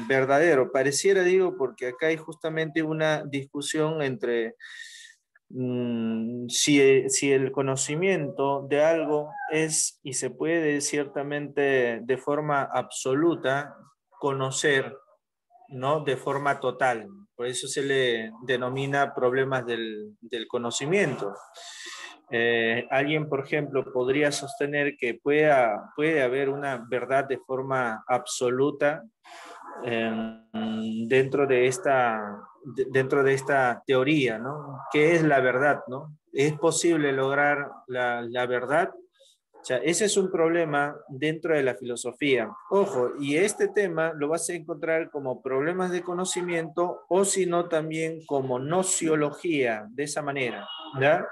verdadero. Pareciera, digo, porque acá hay justamente una discusión entre si el conocimiento de algo es y se puede ciertamente de forma absoluta conocer, ¿no? De forma total. Por eso se le denomina problemas del conocimiento. Alguien, por ejemplo, podría sostener que puede haber una verdad de forma absoluta dentro de esta teoría, ¿no? ¿Qué es la verdad, no? ¿Es posible lograr la verdad? O sea, ese es un problema dentro de la filosofía. Ojo, y este tema lo vas a encontrar como problemas de conocimiento o si no también como nociología, de esa manera, ¿ya?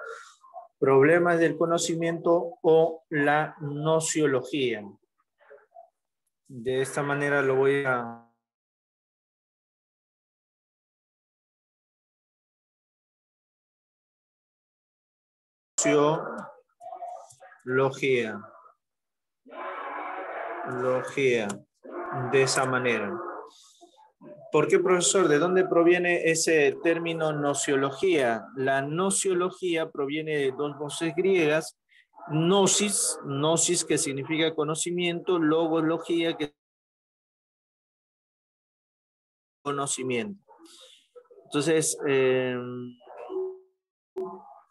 Problemas del conocimiento o la nociología. De esta manera lo voy a... Logía, logía, de esa manera. ¿Por qué, profesor? ¿De dónde proviene ese término nociología? La nociología proviene de dos voces griegas, gnosis que significa conocimiento, logología que es conocimiento. Entonces,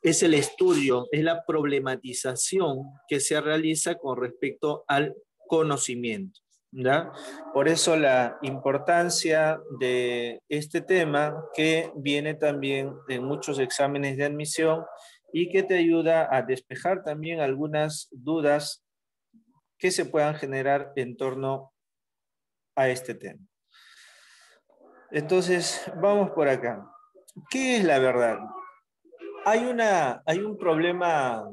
es el estudio, es la problematización que se realiza con respecto al conocimiento, ¿ya? Por eso la importancia de este tema que viene también en muchos exámenes de admisión y que te ayuda a despejar también algunas dudas que se puedan generar en torno a este tema. Entonces, vamos por acá. ¿Qué es la verdad? Hay un problema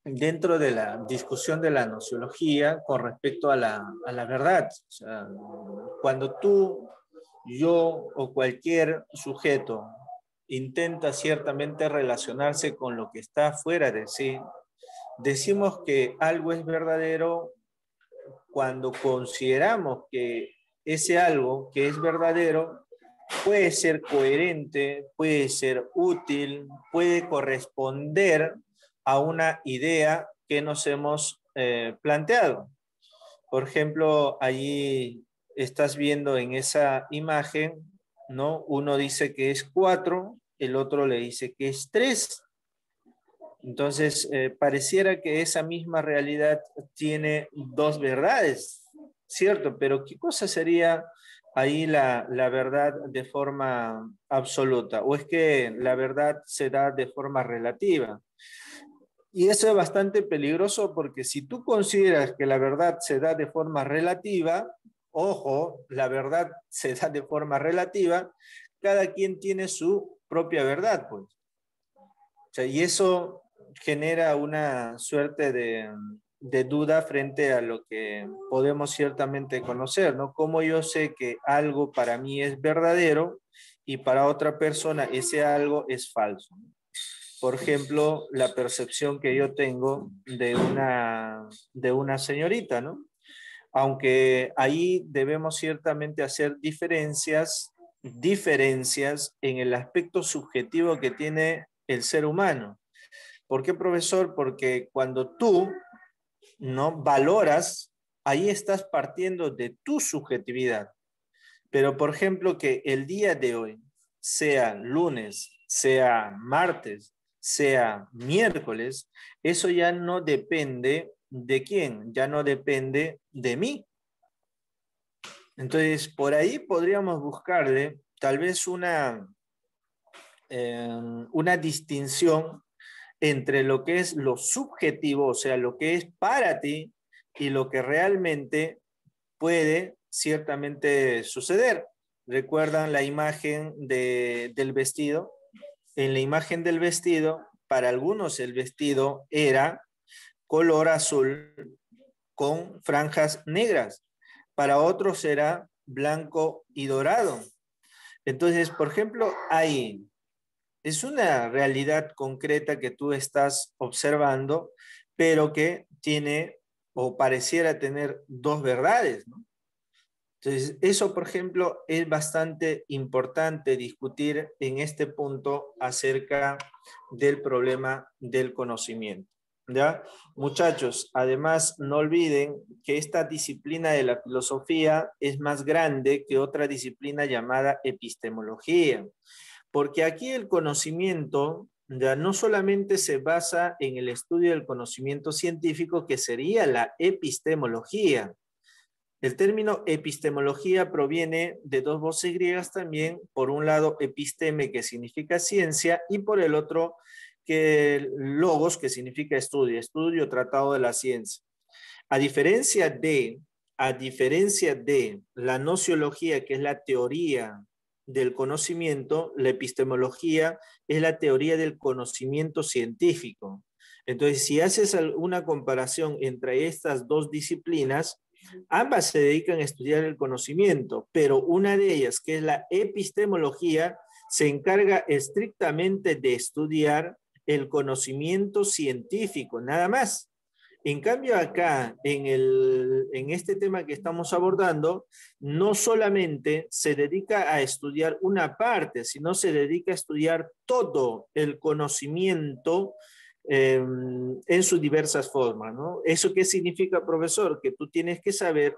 dentro de la discusión de la nociología con respecto a la verdad. O sea, cuando tú, yo o cualquier sujeto intenta ciertamente relacionarse con lo que está fuera de sí, decimos que algo es verdadero cuando consideramos que ese algo que es verdadero puede ser coherente, puede ser útil, puede corresponder a una idea que nos hemos planteado. Por ejemplo, allí estás viendo en esa imagen, ¿no? Uno dice que es 4, el otro le dice que es 3. Entonces, pareciera que esa misma realidad tiene dos verdades, ¿cierto? Pero ¿qué cosa sería ahí la verdad de forma absoluta? ¿O es que la verdad se da de forma relativa? Y eso es bastante peligroso porque si tú consideras que la verdad se da de forma relativa, ojo, la verdad se da de forma relativa, cada quien tiene su propia verdad, pues. O sea, y eso genera una suerte de duda frente a lo que podemos ciertamente conocer, ¿no? Cómo yo sé que algo para mí es verdadero y para otra persona ese algo es falso. Por ejemplo, la percepción que yo tengo de una señorita, ¿no? Aunque ahí debemos ciertamente hacer diferencias en el aspecto subjetivo que tiene el ser humano. ¿Por qué, profesor? Porque cuando tú no valoras, ahí estás partiendo de tu subjetividad. Pero, por ejemplo, que el día de hoy, sea lunes, sea martes, sea miércoles, eso ya no depende de quién, ya no depende de mí. Entonces, por ahí podríamos buscarle tal vez una distinción entre lo que es lo subjetivo, o sea, lo que es para ti y lo que realmente puede ciertamente suceder. ¿Recuerdan la imagen del vestido? En la imagen del vestido, para algunos el vestido era color azul con franjas negras, para otros era blanco y dorado. Entonces, por ejemplo, ahí es una realidad concreta que tú estás observando, pero que tiene o pareciera tener dos verdades, ¿no? Entonces, eso, por ejemplo, es bastante importante discutir en este punto acerca del problema del conocimiento. ¿Ya? Muchachos, además, no olviden que esta disciplina de la filosofía es más grande que otra disciplina llamada epistemología, porque aquí el conocimiento ya no solamente se basa en el estudio del conocimiento científico, que sería la epistemología. El término epistemología proviene de dos voces griegas también, por un lado episteme, que significa ciencia, y por el otro que logos, que significa estudio, estudio, tratado de la ciencia. A diferencia de, a diferencia de la nociología, que es la teoría del conocimiento, la epistemología es la teoría del conocimiento científico. Entonces, si haces una comparación entre estas dos disciplinas, ambas se dedican a estudiar el conocimiento, pero una de ellas, que es la epistemología, se encarga estrictamente de estudiar el conocimiento científico, nada más. En cambio acá, en este tema que estamos abordando, no solamente se dedica a estudiar una parte, sino se dedica a estudiar todo el conocimiento en sus diversas formas, ¿no? ¿Eso qué significa, profesor? Que tú tienes que saber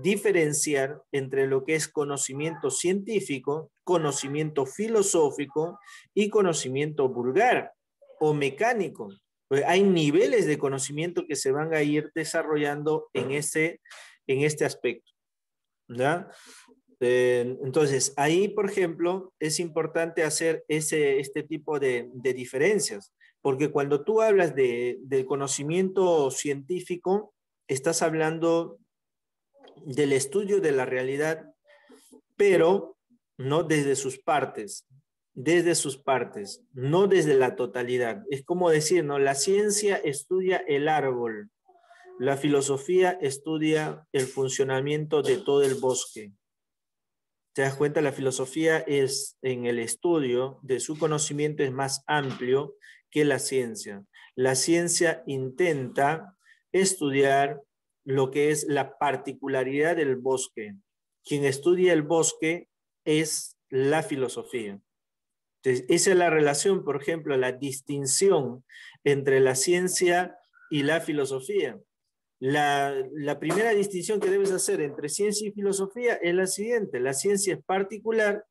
diferenciar entre lo que es conocimiento científico, conocimiento filosófico y conocimiento vulgar o mecánico. Pues hay niveles de conocimiento que se van a ir desarrollando en este aspecto, ¿ya? Entonces, ahí, por ejemplo, es importante hacer este tipo de diferencias, porque cuando tú hablas del conocimiento científico, estás hablando del estudio de la realidad, pero no desde sus partes, no desde la totalidad. Es como decir, ¿no? La ciencia estudia el árbol, la filosofía estudia el funcionamiento de todo el bosque. ¿Te das cuenta? La filosofía es, en el estudio de su conocimiento, es más amplio que la ciencia. La ciencia intenta estudiar lo que es la particularidad del bosque. Quien estudia el bosque es la filosofía. Entonces, esa es la relación, por ejemplo, la distinción entre la ciencia y la filosofía. La primera distinción que debes hacer entre ciencia y filosofía es la siguiente: la ciencia es particular,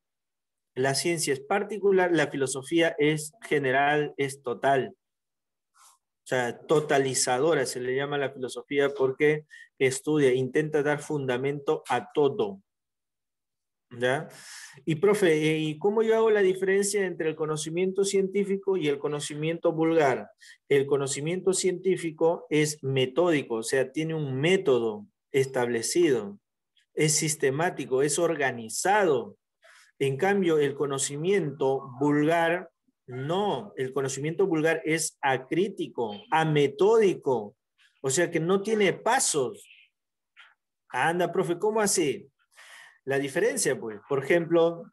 la filosofía es general, es total. O sea, totalizadora se le llama la filosofía porque estudia, intenta dar fundamento a todo. ¿Ya? Y profe, ¿y cómo yo hago la diferencia entre el conocimiento científico y el conocimiento vulgar? El conocimiento científico es metódico, o sea, tiene un método establecido, es sistemático, es organizado. En cambio, el conocimiento vulgar, no, el conocimiento vulgar es acrítico, ametódico, o sea que no tiene pasos. Anda, profe, ¿cómo así? La diferencia, pues, por ejemplo,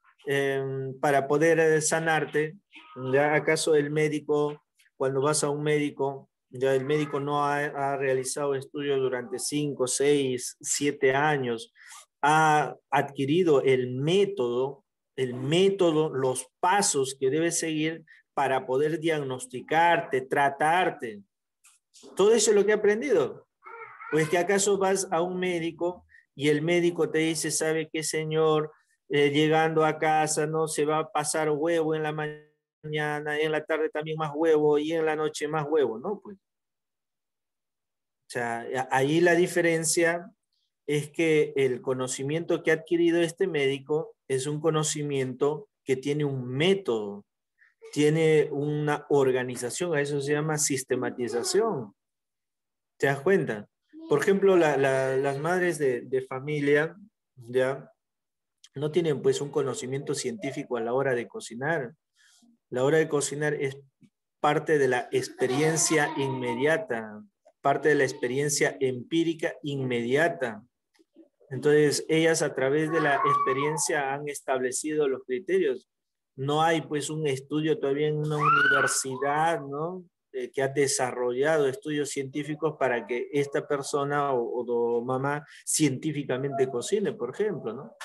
para poder sanarte, ¿ya? ¿Acaso el médico, cuando vas a un médico, ya el médico no ha realizado estudios durante 5, 6, 7 años, ha adquirido el método, los pasos que debes seguir para poder diagnosticarte, tratarte? Todo eso es lo que he aprendido. Pues que acaso vas a un médico y el médico te dice, ¿sabe qué, señor? Llegando a casa no se va a pasar huevo en la mañana, en la tarde también más huevo y en la noche más huevo, ¿no? Pues, o sea, ahí la diferencia es que el conocimiento que ha adquirido este médico es un conocimiento que tiene un método, tiene una organización, a eso se llama sistematización. ¿Te das cuenta? Por ejemplo, las madres de familia ya no tienen pues un conocimiento científico a la hora de cocinar. La hora de cocinar es parte de la experiencia inmediata, parte de la experiencia empírica inmediata. Entonces, ellas a través de la experiencia han establecido los criterios. No hay pues un estudio todavía en una universidad, ¿no? que ha desarrollado estudios científicos para que esta persona o mamá científicamente cocine, por ejemplo, ¿no?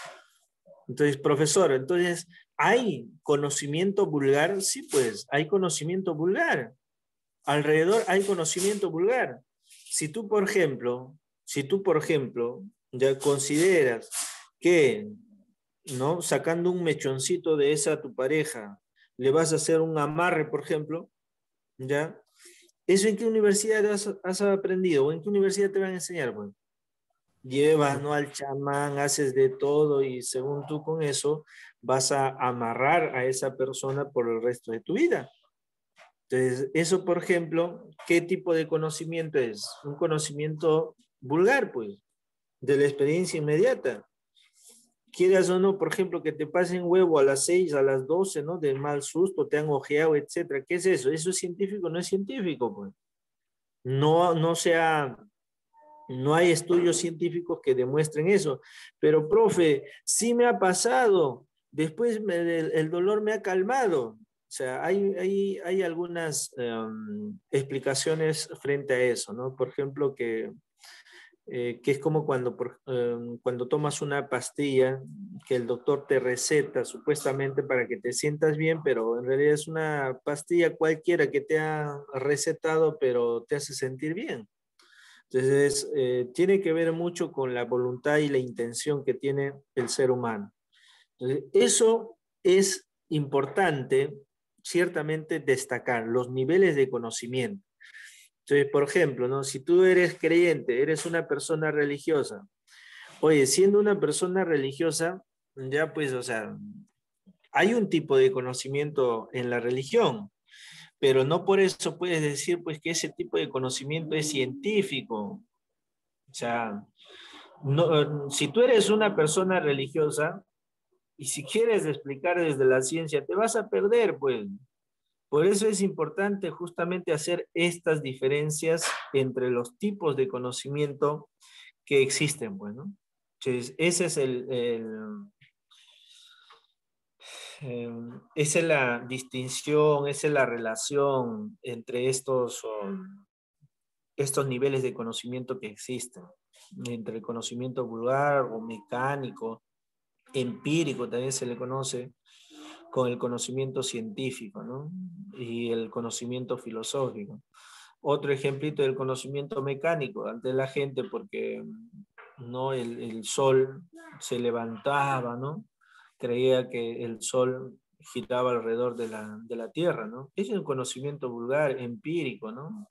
Entonces, profesor, entonces, ¿hay conocimiento vulgar? Sí, pues, hay conocimiento vulgar. Alrededor hay conocimiento vulgar. Si tú, por ejemplo, ya consideras que, ¿no? Sacando un mechoncito de esa a tu pareja, le vas a hacer un amarre, por ejemplo, ¿ya? ¿Eso en qué universidad has aprendido? ¿O en qué universidad te van a enseñar? Bueno, llevas, ¿no? Al chamán, haces de todo y según tú con eso vas a amarrar a esa persona por el resto de tu vida. Entonces, eso, por ejemplo, ¿qué tipo de conocimiento es? Un conocimiento vulgar, pues, de la experiencia inmediata. Quieras o no, por ejemplo, que te pasen huevo a las 6, a las 12, ¿no? De mal susto, te han ojeado, etcétera. ¿Qué es eso? ¿Eso es científico? No es científico, pues. No hay estudios científicos que demuestren eso. Pero, profe, sí me ha pasado. Después el dolor me ha calmado. O sea, hay algunas explicaciones frente a eso, ¿no? Por ejemplo, que es como cuando tomas una pastilla que el doctor te receta supuestamente para que te sientas bien, pero en realidad es una pastilla cualquiera que te ha recetado, pero te hace sentir bien. Entonces, tiene que ver mucho con la voluntad y la intención que tiene el ser humano. Entonces, eso es importante, ciertamente, destacar los niveles de conocimiento. Entonces, por ejemplo, ¿no? Si tú eres creyente, eres una persona religiosa, oye, siendo una persona religiosa, ya pues, o sea, hay un tipo de conocimiento en la religión, pero no por eso puedes decir pues que ese tipo de conocimiento es científico. O sea, no, si tú eres una persona religiosa y si quieres explicar desde la ciencia, te vas a perder, pues. Por eso es importante justamente hacer estas diferencias entre los tipos de conocimiento que existen, pues, ¿no? Entonces, ese es esa es la distinción, esa es la relación entre estos niveles de conocimiento que existen, entre el conocimiento vulgar o mecánico, empírico también se le conoce, con el conocimiento científico, ¿no? Y el conocimiento filosófico. Otro ejemplito del conocimiento mecánico ante la gente, porque no el sol se levantaba, ¿no? Creía que el sol giraba alrededor de la Tierra, ¿no? Es un conocimiento vulgar, empírico, ¿no?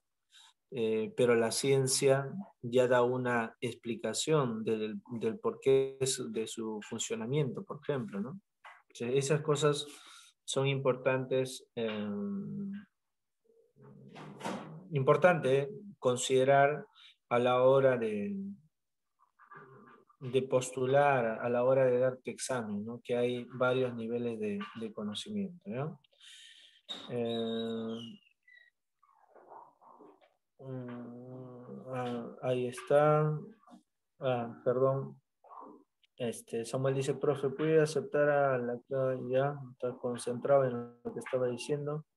Pero la ciencia ya da una explicación del porqué de su funcionamiento, por ejemplo, ¿no? O sea, esas cosas son importantes, importante considerar a la hora de postular, a la hora de dar tu examen, ¿no? Que hay varios niveles de conocimiento, ¿no? Ahí está. Perdón. Samuel dice, profe, ¿puede aceptar a la ya? Está concentrado en lo que estaba diciendo.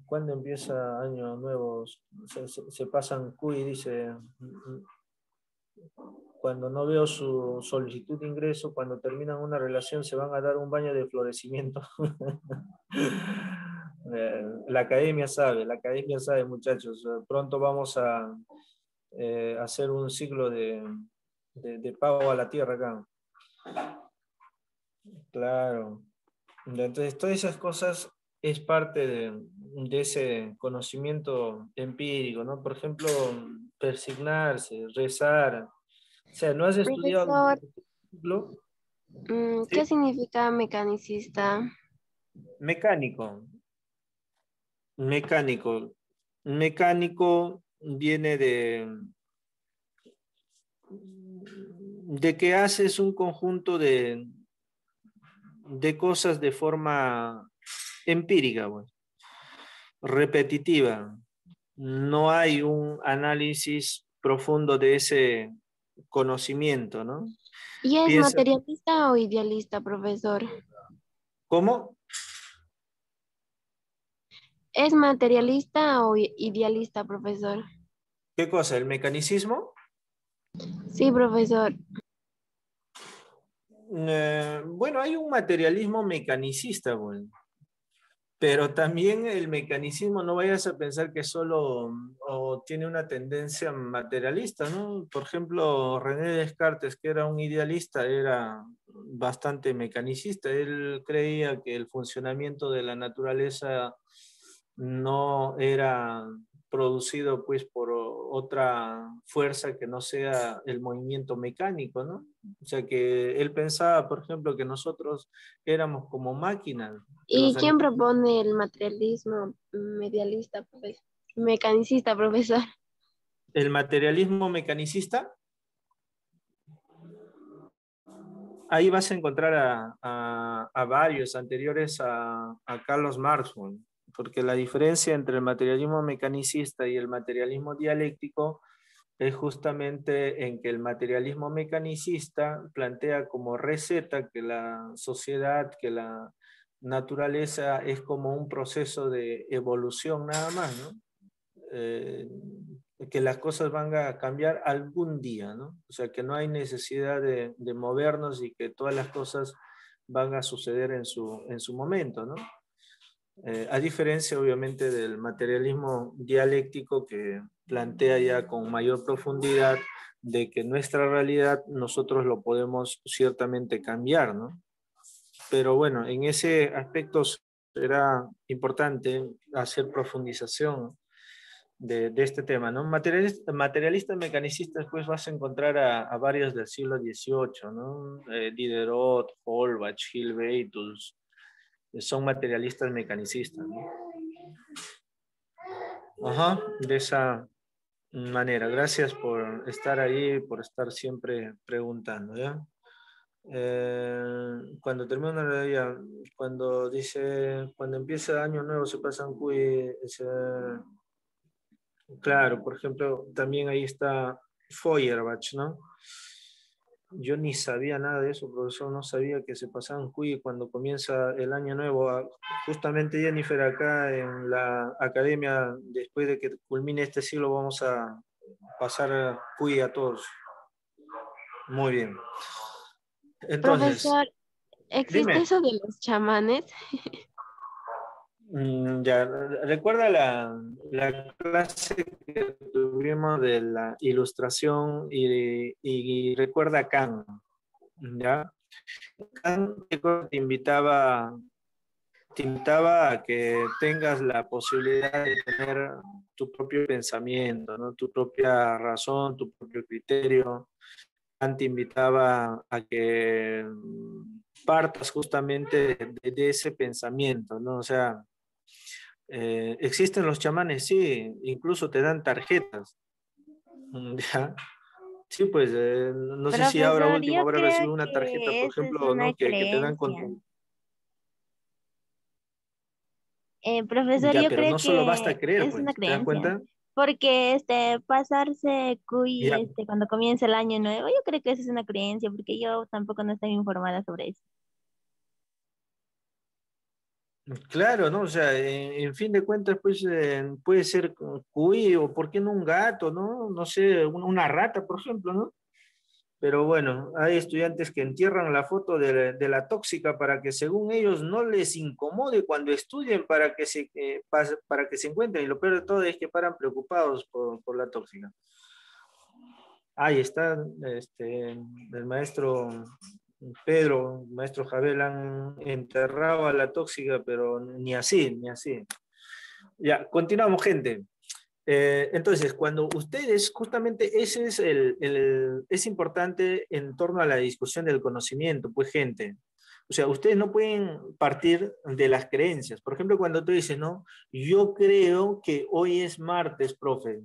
¿Cuándo empieza año nuevo? Se pasan cuy, dice. Cuando no veo su solicitud de ingreso, cuando terminan una relación, se van a dar un baño de florecimiento. La academia sabe, muchachos. Pronto vamos a hacer un ciclo de pago a la tierra acá. Claro. Entonces, todas esas cosas es parte de ese conocimiento empírico, ¿no? Por ejemplo, persignarse, rezar. O sea, ¿no has estudiado, Profesor, por ejemplo? ¿qué Sí. significa mecanicista? Mecánico. Mecánico. Mecánico viene de que haces un conjunto de cosas de forma empírica, bueno, repetitiva. No hay un análisis profundo de ese conocimiento, ¿no? ¿Y es Piensa, materialista o idealista, profesor? ¿cómo? ¿Es materialista o idealista, profesor? ¿Qué cosa? ¿El mecanicismo? Sí, profesor. Bueno, hay un materialismo mecanicista, bueno. Pero también el mecanicismo, no vayas a pensar que solo o tiene una tendencia materialista, ¿no? Por ejemplo, René Descartes, que era un idealista, era bastante mecanicista. Él creía que el funcionamiento de la naturaleza no era producido pues por otra fuerza que no sea el movimiento mecánico, ¿no? O sea que él pensaba, por ejemplo, que nosotros éramos como máquinas, que ¿Y los quién animales. propone el materialismo medialista, mecanicista, profesor? El materialismo mecanicista, ahí vas a encontrar a varios anteriores a Carlos Marx, ¿no? Porque la diferencia entre el materialismo mecanicista y el materialismo dialéctico es justamente en que el materialismo mecanicista plantea como receta que la sociedad, que la naturaleza es como un proceso de evolución nada más, ¿no? eh, que las cosas van a cambiar algún día, ¿no? O sea, que no hay necesidad de movernos y que todas las cosas van a suceder en su momento, ¿no? A diferencia, obviamente, del materialismo dialéctico que plantea ya con mayor profundidad de que nuestra realidad nosotros lo podemos ciertamente cambiar, ¿no? Pero bueno, en ese aspecto será importante hacer profundización de este tema, ¿no? Materialistas mecanicistas, pues vas a encontrar a varios del siglo XVIII, ¿no? Diderot, Holbach, Hilbertus, son materialistas mecanicistas, ¿no? Ajá, de esa manera. Gracias por estar ahí, por estar siempre preguntando, ¿ya? Cuando termina una realidad, cuando dice, cuando empieza el año nuevo se pasa un cuy, claro, por ejemplo, también ahí está Feuerbach, ¿no? Yo ni sabía nada de eso, profesor, no sabía que se pasaban cuy cuando comienza el año nuevo. Justamente, Jennifer, acá en la academia, después de que culmine este siglo, vamos a pasar cuy a todos. Muy bien. Entonces, Profesor, ¿existe dime. eso de los chamanes? Ya, recuerda la clase que tuvimos de la ilustración y recuerda a Kant, ¿ya? Kant te invitaba a que tengas la posibilidad de tener tu propio pensamiento, ¿no? Tu propia razón, tu propio criterio. Kant te invitaba a que partas justamente de ese pensamiento, ¿no? O sea, existen los chamanes, sí, incluso te dan tarjetas. ¿Ya? Sí, pues no sé si ahora Profesor, último yo habrá creo recibido una tarjeta, que por eso es ejemplo, una ¿no? Que te dan con creencia. tu... Profesor, Ya, yo pero creo no solo basta que creer, es una pues, ¿te das creencia. cuenta? Porque pasarse cuy Ya, cuando comienza el año nuevo, yo creo que eso es una creencia, porque yo tampoco no estoy informada sobre eso. claro, ¿no? O sea, en fin de cuentas, pues puede ser cuy o, ¿por qué no un gato, ¿no? No sé, una rata, por ejemplo, ¿no? Pero bueno, hay estudiantes que entierran la foto de la tóxica para que según ellos no les incomode cuando estudien para que se encuentren. Y lo peor de todo es que paran preocupados por la tóxica. Ahí está el maestro Pedro, el maestro Javier, han enterrado a la tóxica, pero ni así, ni así. Ya, continuamos, gente. Entonces, cuando ustedes, justamente ese es es importante en torno a la discusión del conocimiento, pues gente. O sea, ustedes no pueden partir de las creencias. Por ejemplo, cuando tú dices, no, yo creo que hoy es martes, profe.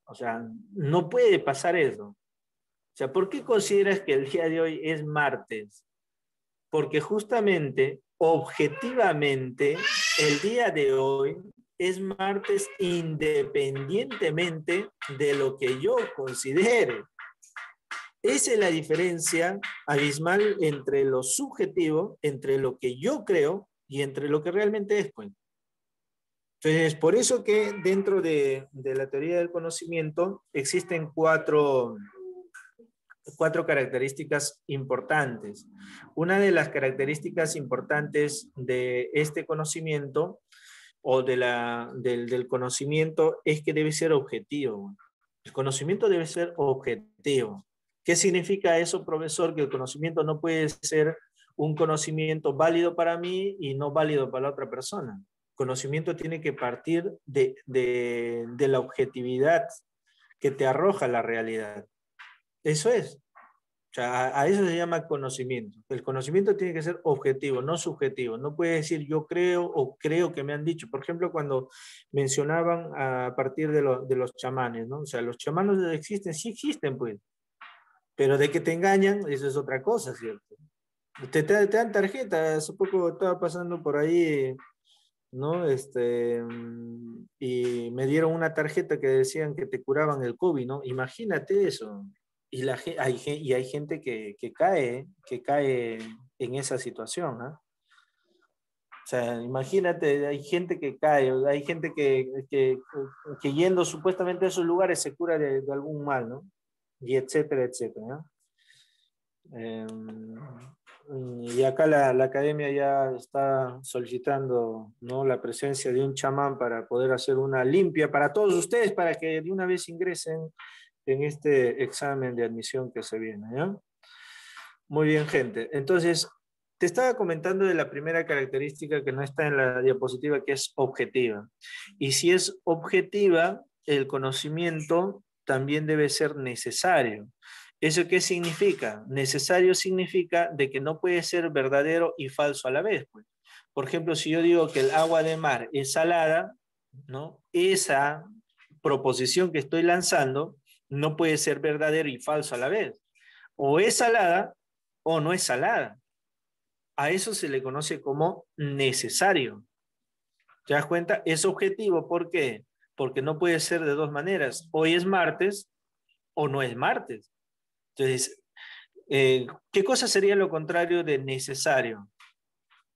O sea, no puede pasar eso. O sea, ¿por qué consideras que el día de hoy es martes? Porque justamente, objetivamente, el día de hoy es martes independientemente de lo que yo considere. Esa es la diferencia abismal entre lo subjetivo, entre lo que yo creo y entre lo que realmente es. Pues. Entonces, por eso que dentro de la teoría del conocimiento existen cuatro características importantes. Una de las características importantes de este conocimiento o del conocimiento es que debe ser objetivo. El conocimiento debe ser objetivo. ¿Qué significa eso, profesor? Que el conocimiento no puede ser un conocimiento válido para mí y no válido para la otra persona. El conocimiento tiene que partir de la objetividad que te arroja la realidad. Eso es. O sea, a eso se llama conocimiento. El conocimiento tiene que ser objetivo, no subjetivo. No puede decir yo creo o creo que me han dicho. Por ejemplo, cuando mencionaban a partir de los chamanes, ¿no? O sea, los chamanes existen, sí existen, pues. Pero de que te engañan, eso es otra cosa, ¿cierto? Te dan tarjeta. Hace poco estaba pasando por ahí, ¿no? Y me dieron una tarjeta que decían que te curaban el COVID, ¿no? Imagínate eso. Y hay gente que cae en esa situación, ¿no? O sea, imagínate, hay gente que cae, hay gente que yendo supuestamente a esos lugares se cura de algún mal, ¿no? Y etcétera, etcétera, ¿no? Y acá la academia ya está solicitando, ¿no?, la presencia de un chamán para poder hacer una limpia para todos ustedes, para que de una vez ingresen en este examen de admisión que se viene, ¿ya? Muy bien, gente. Entonces, te estaba comentando de la primera característica que no está en la diapositiva, que es objetiva. Y si es objetiva, el conocimiento también debe ser necesario. ¿Eso qué significa? Necesario significa de que no puede ser verdadero y falso a la vez, pues. Por ejemplo, si yo digo que el agua de mar es salada, ¿no? Esa proposición que estoy lanzando no puede ser verdadero y falso a la vez. O es salada o no es salada. A eso se le conoce como necesario. ¿Te das cuenta? Es objetivo. ¿Por qué? Porque no puede ser de dos maneras. Hoy es martes o no es martes. Entonces, ¿qué cosa sería lo contrario de necesario?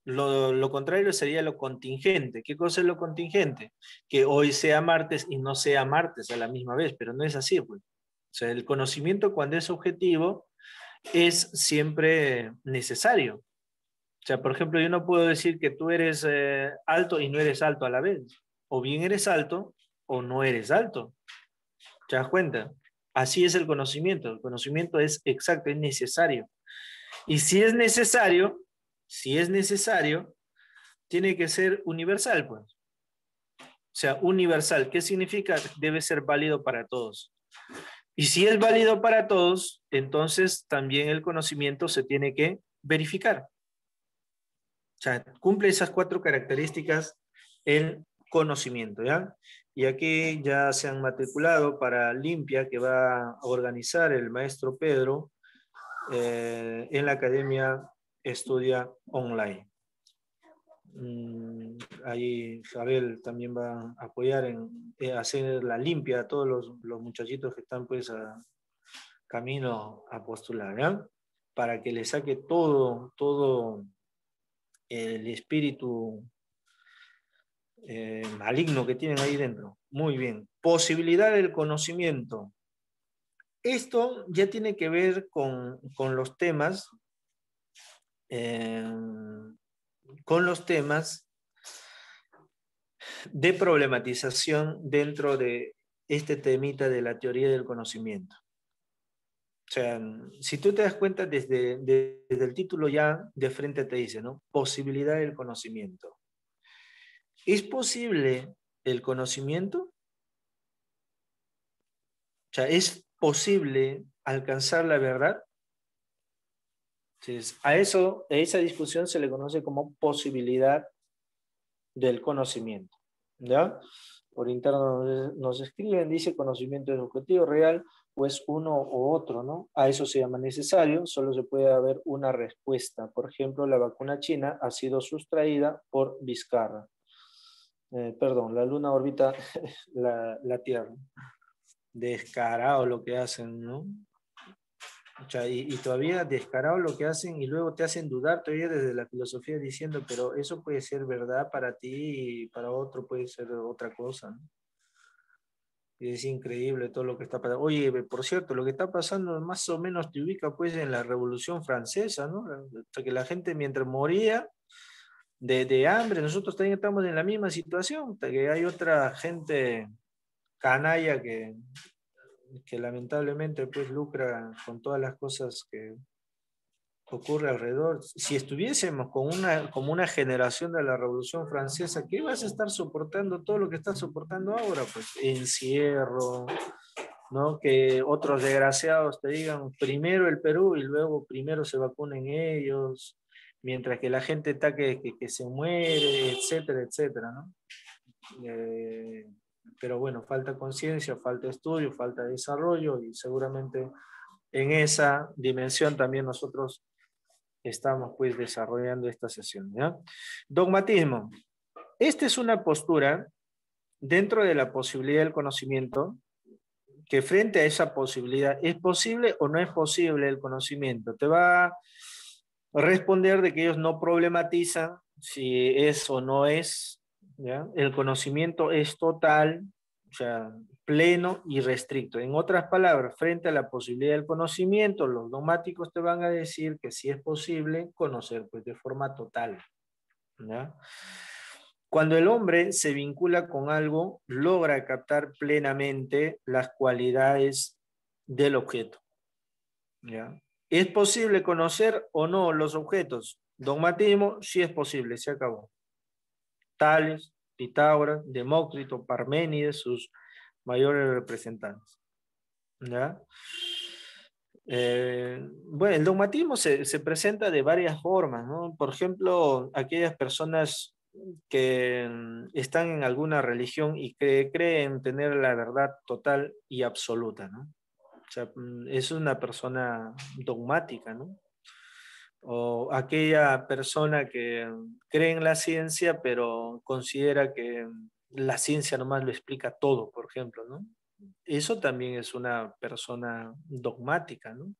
Lo contrario sería lo contingente. ¿Qué cosa es lo contingente? Que hoy sea martes y no sea martes a la misma vez, pero no es así, pues. O sea, el conocimiento cuando es objetivo es siempre necesario. O sea, por ejemplo, yo no puedo decir que tú eres alto y no eres alto a la vez. O bien eres alto o no eres alto. ¿Te das cuenta? Así es el conocimiento. El conocimiento es exacto, es necesario. Y si es necesario, tiene que ser universal, pues. O sea, universal. ¿Qué significa? Debe ser válido para todos. Y si es válido para todos, entonces también el conocimiento se tiene que verificar. O sea, cumple esas cuatro características el conocimiento, ¿ya? Y aquí ya se han matriculado para Limpia, que va a organizar el maestro Pedro en la Academia Estudia Online. Ahí Jabel también va a apoyar en hacer la limpia a todos los muchachitos que están pues a camino a postular, ¿ya? Para que le saque todo el espíritu maligno que tienen ahí dentro. Muy bien. Posibilidad del conocimiento. Esto ya tiene que ver con los temas, de problematización dentro de este temita de la teoría del conocimiento. O sea, si tú te das cuenta desde el título ya de frente te dice, ¿no? Posibilidad del conocimiento. ¿Es posible el conocimiento? O sea, ¿es posible alcanzar la verdad? Entonces, a esa discusión se le conoce como posibilidad del conocimiento, ¿ya? Por interno nos escriben, dice conocimiento es objetivo real o es uno u otro, ¿no? A eso se llama necesario, solo se puede haber una respuesta. Por ejemplo, la vacuna china ha sido sustraída por Vizcarra. Perdón, la luna orbita la Tierra. Descarado lo que hacen, ¿no? O sea, y todavía descarado lo que hacen y luego te hacen dudar todavía desde la filosofía diciendo, pero eso puede ser verdad para ti y para otro puede ser otra cosa, ¿no? Y es increíble todo lo que está pasando. Oye, por cierto, lo que está pasando más o menos te ubica pues en la Revolución Francesa, ¿no? O sea, que la gente mientras moría de hambre, nosotros también estamos en la misma situación, hasta que hay otra gente canalla que lamentablemente pues lucra con todas las cosas que ocurre alrededor. Si estuviésemos con como una generación de la Revolución Francesa, ¿qué vas a estar soportando todo lo que estás soportando ahora? Pues encierro, ¿no? Que otros desgraciados te digan primero el Perú y luego primero se vacunen ellos, mientras que la gente está que se muere, etcétera, etcétera, ¿no? Pero bueno, falta conciencia, falta estudio, falta desarrollo y seguramente en esa dimensión también nosotros estamos pues desarrollando esta sesión, ¿ya? Dogmatismo. Esta es una postura dentro de la posibilidad del conocimiento que frente a esa posibilidad, ¿es posible o no es posible el conocimiento? Te va a responder de que ellos no problematizan si es o no es, ¿ya? El conocimiento es total, o sea, pleno y restricto. En otras palabras, frente a la posibilidad del conocimiento, los dogmáticos te van a decir que sí es posible conocer pues, de forma total, ¿ya? Cuando el hombre se vincula con algo, logra captar plenamente las cualidades del objeto, ¿ya? ¿Es posible conocer o no los objetos? Dogmatismo, sí es posible, se acabó. Tales, Pitágoras, Demócrito, Parménides, sus mayores representantes, ¿ya? Bueno, el dogmatismo se presenta de varias formas, ¿no? Por ejemplo, aquellas personas que están en alguna religión y que creen tener la verdad total y absoluta, ¿no? O sea, es una persona dogmática, ¿no? O aquella persona que cree en la ciencia, pero considera que la ciencia nomás lo explica todo, por ejemplo, ¿no? Eso también es una persona dogmática, ¿no?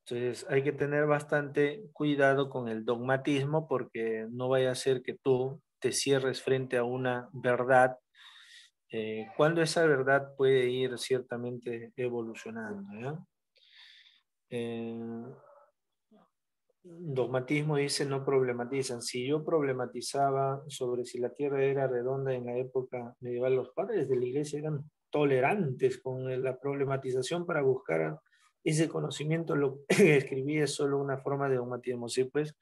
Entonces hay que tener bastante cuidado con el dogmatismo porque no vaya a ser que tú te cierres frente a una verdad cuando esa verdad puede ir ciertamente evolucionando, ¿ya? Eh, Dogmatismo dice no problematizan. Si yo problematizaba sobre si la Tierra era redonda en la época medieval, los padres de la iglesia eran tolerantes con la problematización para buscar ese conocimiento. Lo que escribí es solo una forma de dogmatismo. Sí, pues,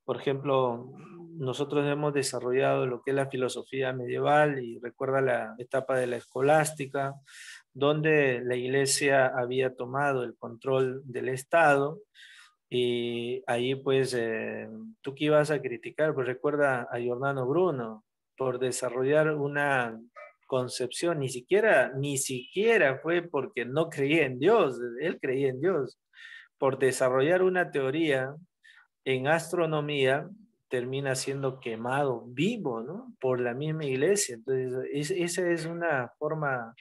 por ejemplo, nosotros hemos desarrollado lo que es la filosofía medieval y recuerda la etapa de la escolástica, donde la iglesia había tomado el control del Estado y ahí pues, ¿tú qué ibas a criticar? Pues recuerda a Giordano Bruno por desarrollar una concepción, ni siquiera fue porque no creía en Dios, él creía en Dios. Por desarrollar una teoría en astronomía, termina siendo quemado vivo, ¿no? Por la misma iglesia. Entonces, esa es una forma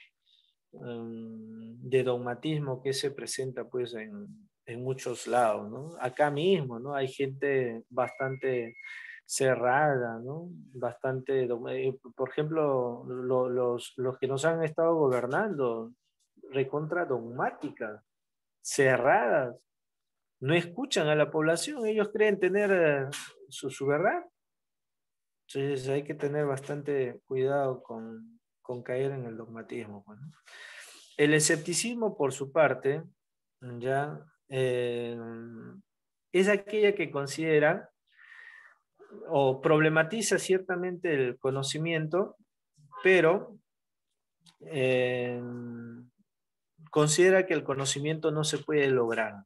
de dogmatismo que se presenta pues en muchos lados, ¿no? Acá mismo, ¿no? Hay gente bastante cerrada, ¿no? Bastante, por ejemplo, los que nos han estado gobernando, recontra dogmáticas, cerradas, no escuchan a la población, ellos creen tener su verdad. Entonces hay que tener bastante cuidado con caer en el dogmatismo, ¿no? El escepticismo, por su parte, ya es aquella que considera o problematiza ciertamente el conocimiento, pero eh, considera que el conocimiento no se puede lograr.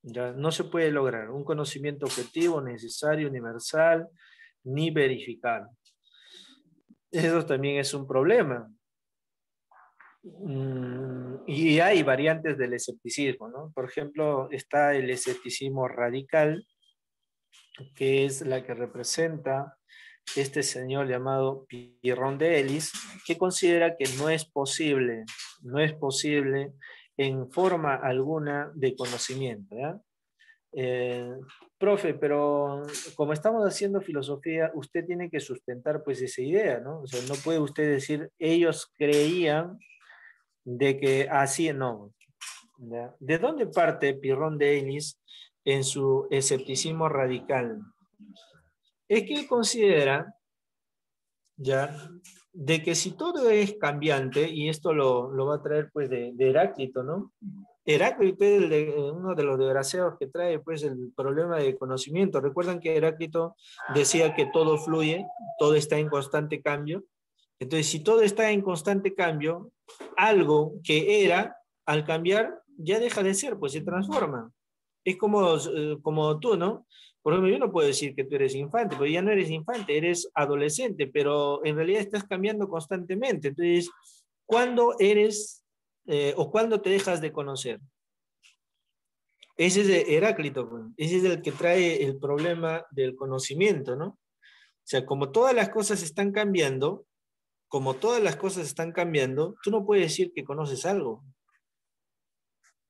Ya no se puede lograr un conocimiento objetivo, necesario, universal, ni verificable. Eso también es un problema. Y hay variantes del escepticismo, ¿no? Por ejemplo, está el escepticismo radical, que es la que representa este señor llamado Pierron de Elis, que considera que no es posible en forma alguna de conocimiento, ¿ya? Profe, pero como estamos haciendo filosofía, usted tiene que sustentar pues esa idea, ¿no? O sea, no puede usted decir, ellos creían de que así, no. ¿Ya? ¿De dónde parte Pirrón de Ellis en su escepticismo radical? Es que él considera, ya, de que si todo es cambiante, y esto lo va a traer pues de Heráclito, ¿no? Heráclito es uno de los desgraciados que trae pues el problema de conocimiento. Recuerdan que Heráclito decía que todo fluye, todo está en constante cambio. Entonces, si todo está en constante cambio, algo que era, al cambiar, ya deja de ser, pues se transforma. Es como tú, ¿no? Por ejemplo, yo no puedo decir que tú eres infante, porque ya no eres infante, eres adolescente, pero en realidad estás cambiando constantemente. Entonces, ¿cuándo eres o cuándo te dejas de conocer? Ese es de Heráclito, pues. Ese es el que trae el problema del conocimiento, ¿no? O sea, como todas las cosas están cambiando, como todas las cosas están cambiando, tú no puedes decir que conoces algo.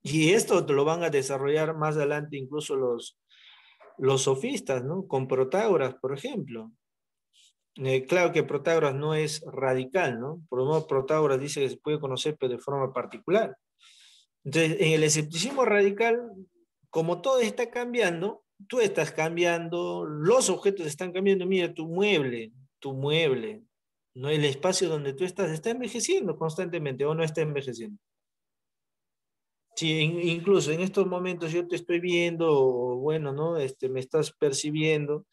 Y esto te lo van a desarrollar más adelante incluso los sofistas, ¿no? Con Protágoras, por ejemplo. Claro que Protágoras no es radical, ¿no? Por lo menos Protágoras dice que se puede conocer, pero de forma particular. Entonces, en el escepticismo radical, como todo está cambiando, tú estás cambiando, los objetos están cambiando. Mira, tu mueble, ¿no? El espacio donde tú estás está envejeciendo constantemente o no está envejeciendo. Sí, incluso en estos momentos yo te estoy viendo, o bueno, ¿no? Me estás percibiendo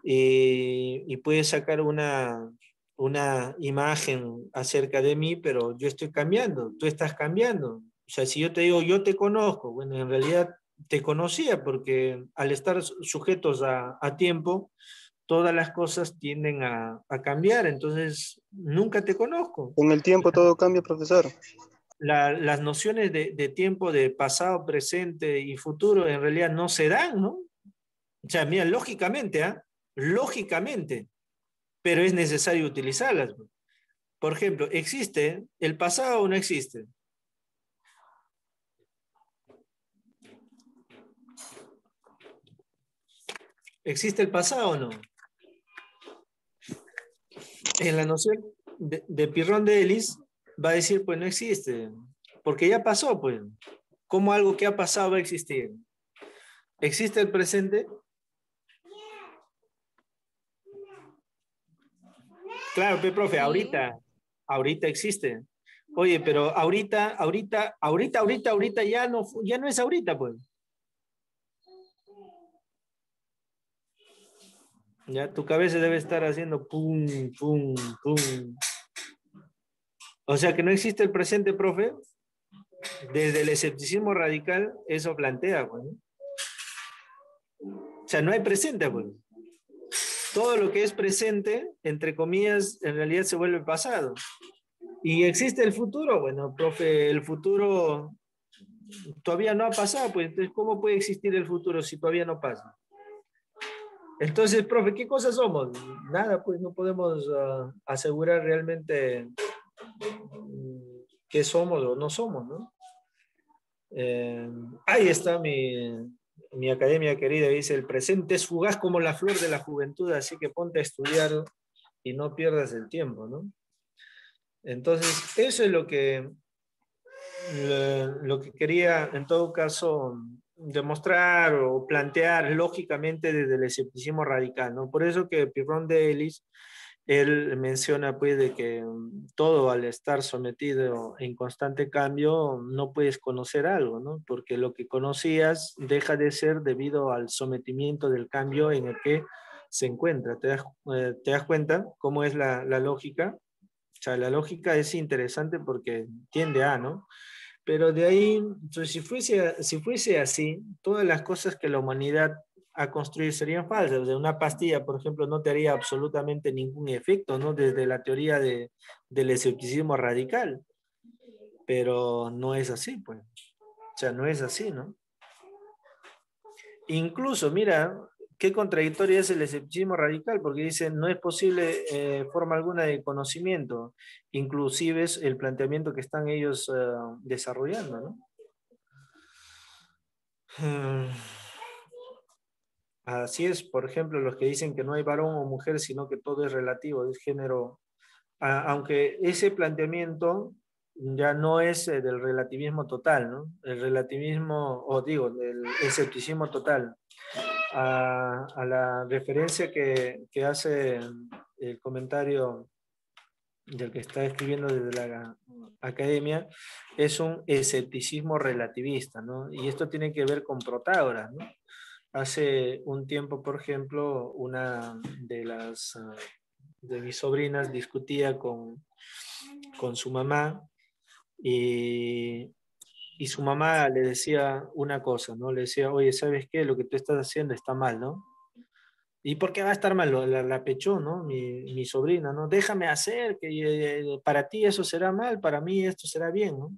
y puedes sacar una imagen acerca de mí, pero yo estoy cambiando, tú estás cambiando. O sea, si yo te digo, yo te conozco, bueno, en realidad te conocía porque al estar sujetos a tiempo, todas las cosas tienden a cambiar, entonces nunca te conozco. Con el tiempo todo cambia, profesor. Las nociones de tiempo, de pasado, presente y futuro en realidad no se dan, ¿no? O sea, mira, lógicamente, ¿ah? Lógicamente, pero es necesario utilizarlas. Por ejemplo, ¿existe el pasado o no existe? ¿Existe el pasado o no? En la noción de Pirrón de Ellis va a decir, pues no existe, porque ya pasó, pues. ¿Cómo algo que ha pasado va a existir? ¿Existe el presente? Claro, pero profe, Sí. ahorita existe. Oye, pero ahorita ya no es ahorita, pues. Ya tu cabeza debe estar haciendo pum, pum, pum. O sea que no existe el presente, profe. Desde el escepticismo radical, eso plantea, pues, ¿no? O sea, no hay presente, pues. Todo lo que es presente, entre comillas, en realidad se vuelve pasado. ¿Y existe el futuro? Bueno, profe, el futuro todavía no ha pasado, pues entonces, ¿cómo puede existir el futuro si todavía no pasa? Entonces, profe, ¿qué cosas somos? Nada, pues no podemos asegurar realmente qué somos o no somos, ¿no? Ahí está mi academia querida, dice, el presente es fugaz como la flor de la juventud, así que ponte a estudiar y no pierdas el tiempo, ¿no? Entonces, eso es lo que quería en todo caso demostrar o plantear lógicamente desde el escepticismo radical, ¿no? Por eso que Pirrón de Ellis, él menciona pues de que todo al estar sometido en constante cambio no puedes conocer algo, ¿no? Porque lo que conocías deja de ser debido al sometimiento del cambio en el que se encuentra. ¿Te das cuenta cómo es la lógica? O sea, la lógica es interesante porque tiende a, ¿no? Pero de ahí, entonces, si fuese así, todas las cosas que la humanidad ha construido serían falsas. O sea, una pastilla, por ejemplo, no te haría absolutamente ningún efecto, ¿no? Desde la teoría del escepticismo radical. Pero no es así, pues. O sea, no es así, ¿no? Incluso, mira, qué contradictorio es el escepticismo radical, porque dice no es posible forma alguna de conocimiento, inclusive es el planteamiento que están ellos desarrollando, ¿no? Así es, por ejemplo, los que dicen que no hay varón o mujer, sino que todo es relativo, es género, aunque ese planteamiento ya no es del relativismo total, ¿no? El relativismo, o digo, del escepticismo total, a la referencia que hace el comentario del que está escribiendo desde la academia, es un escepticismo relativista, ¿no? Y esto tiene que ver con Protágoras, ¿no? Hace un tiempo, por ejemplo, una de mis sobrinas discutía con su mamá y, y su mamá le decía una cosa, ¿no? Le decía, oye, ¿sabes qué? Lo que tú estás haciendo está mal, ¿no? ¿Y por qué va a estar mal? La pechó, ¿no? Mi sobrina, ¿no? Déjame hacer, que para ti eso será mal, para mí esto será bien, ¿no?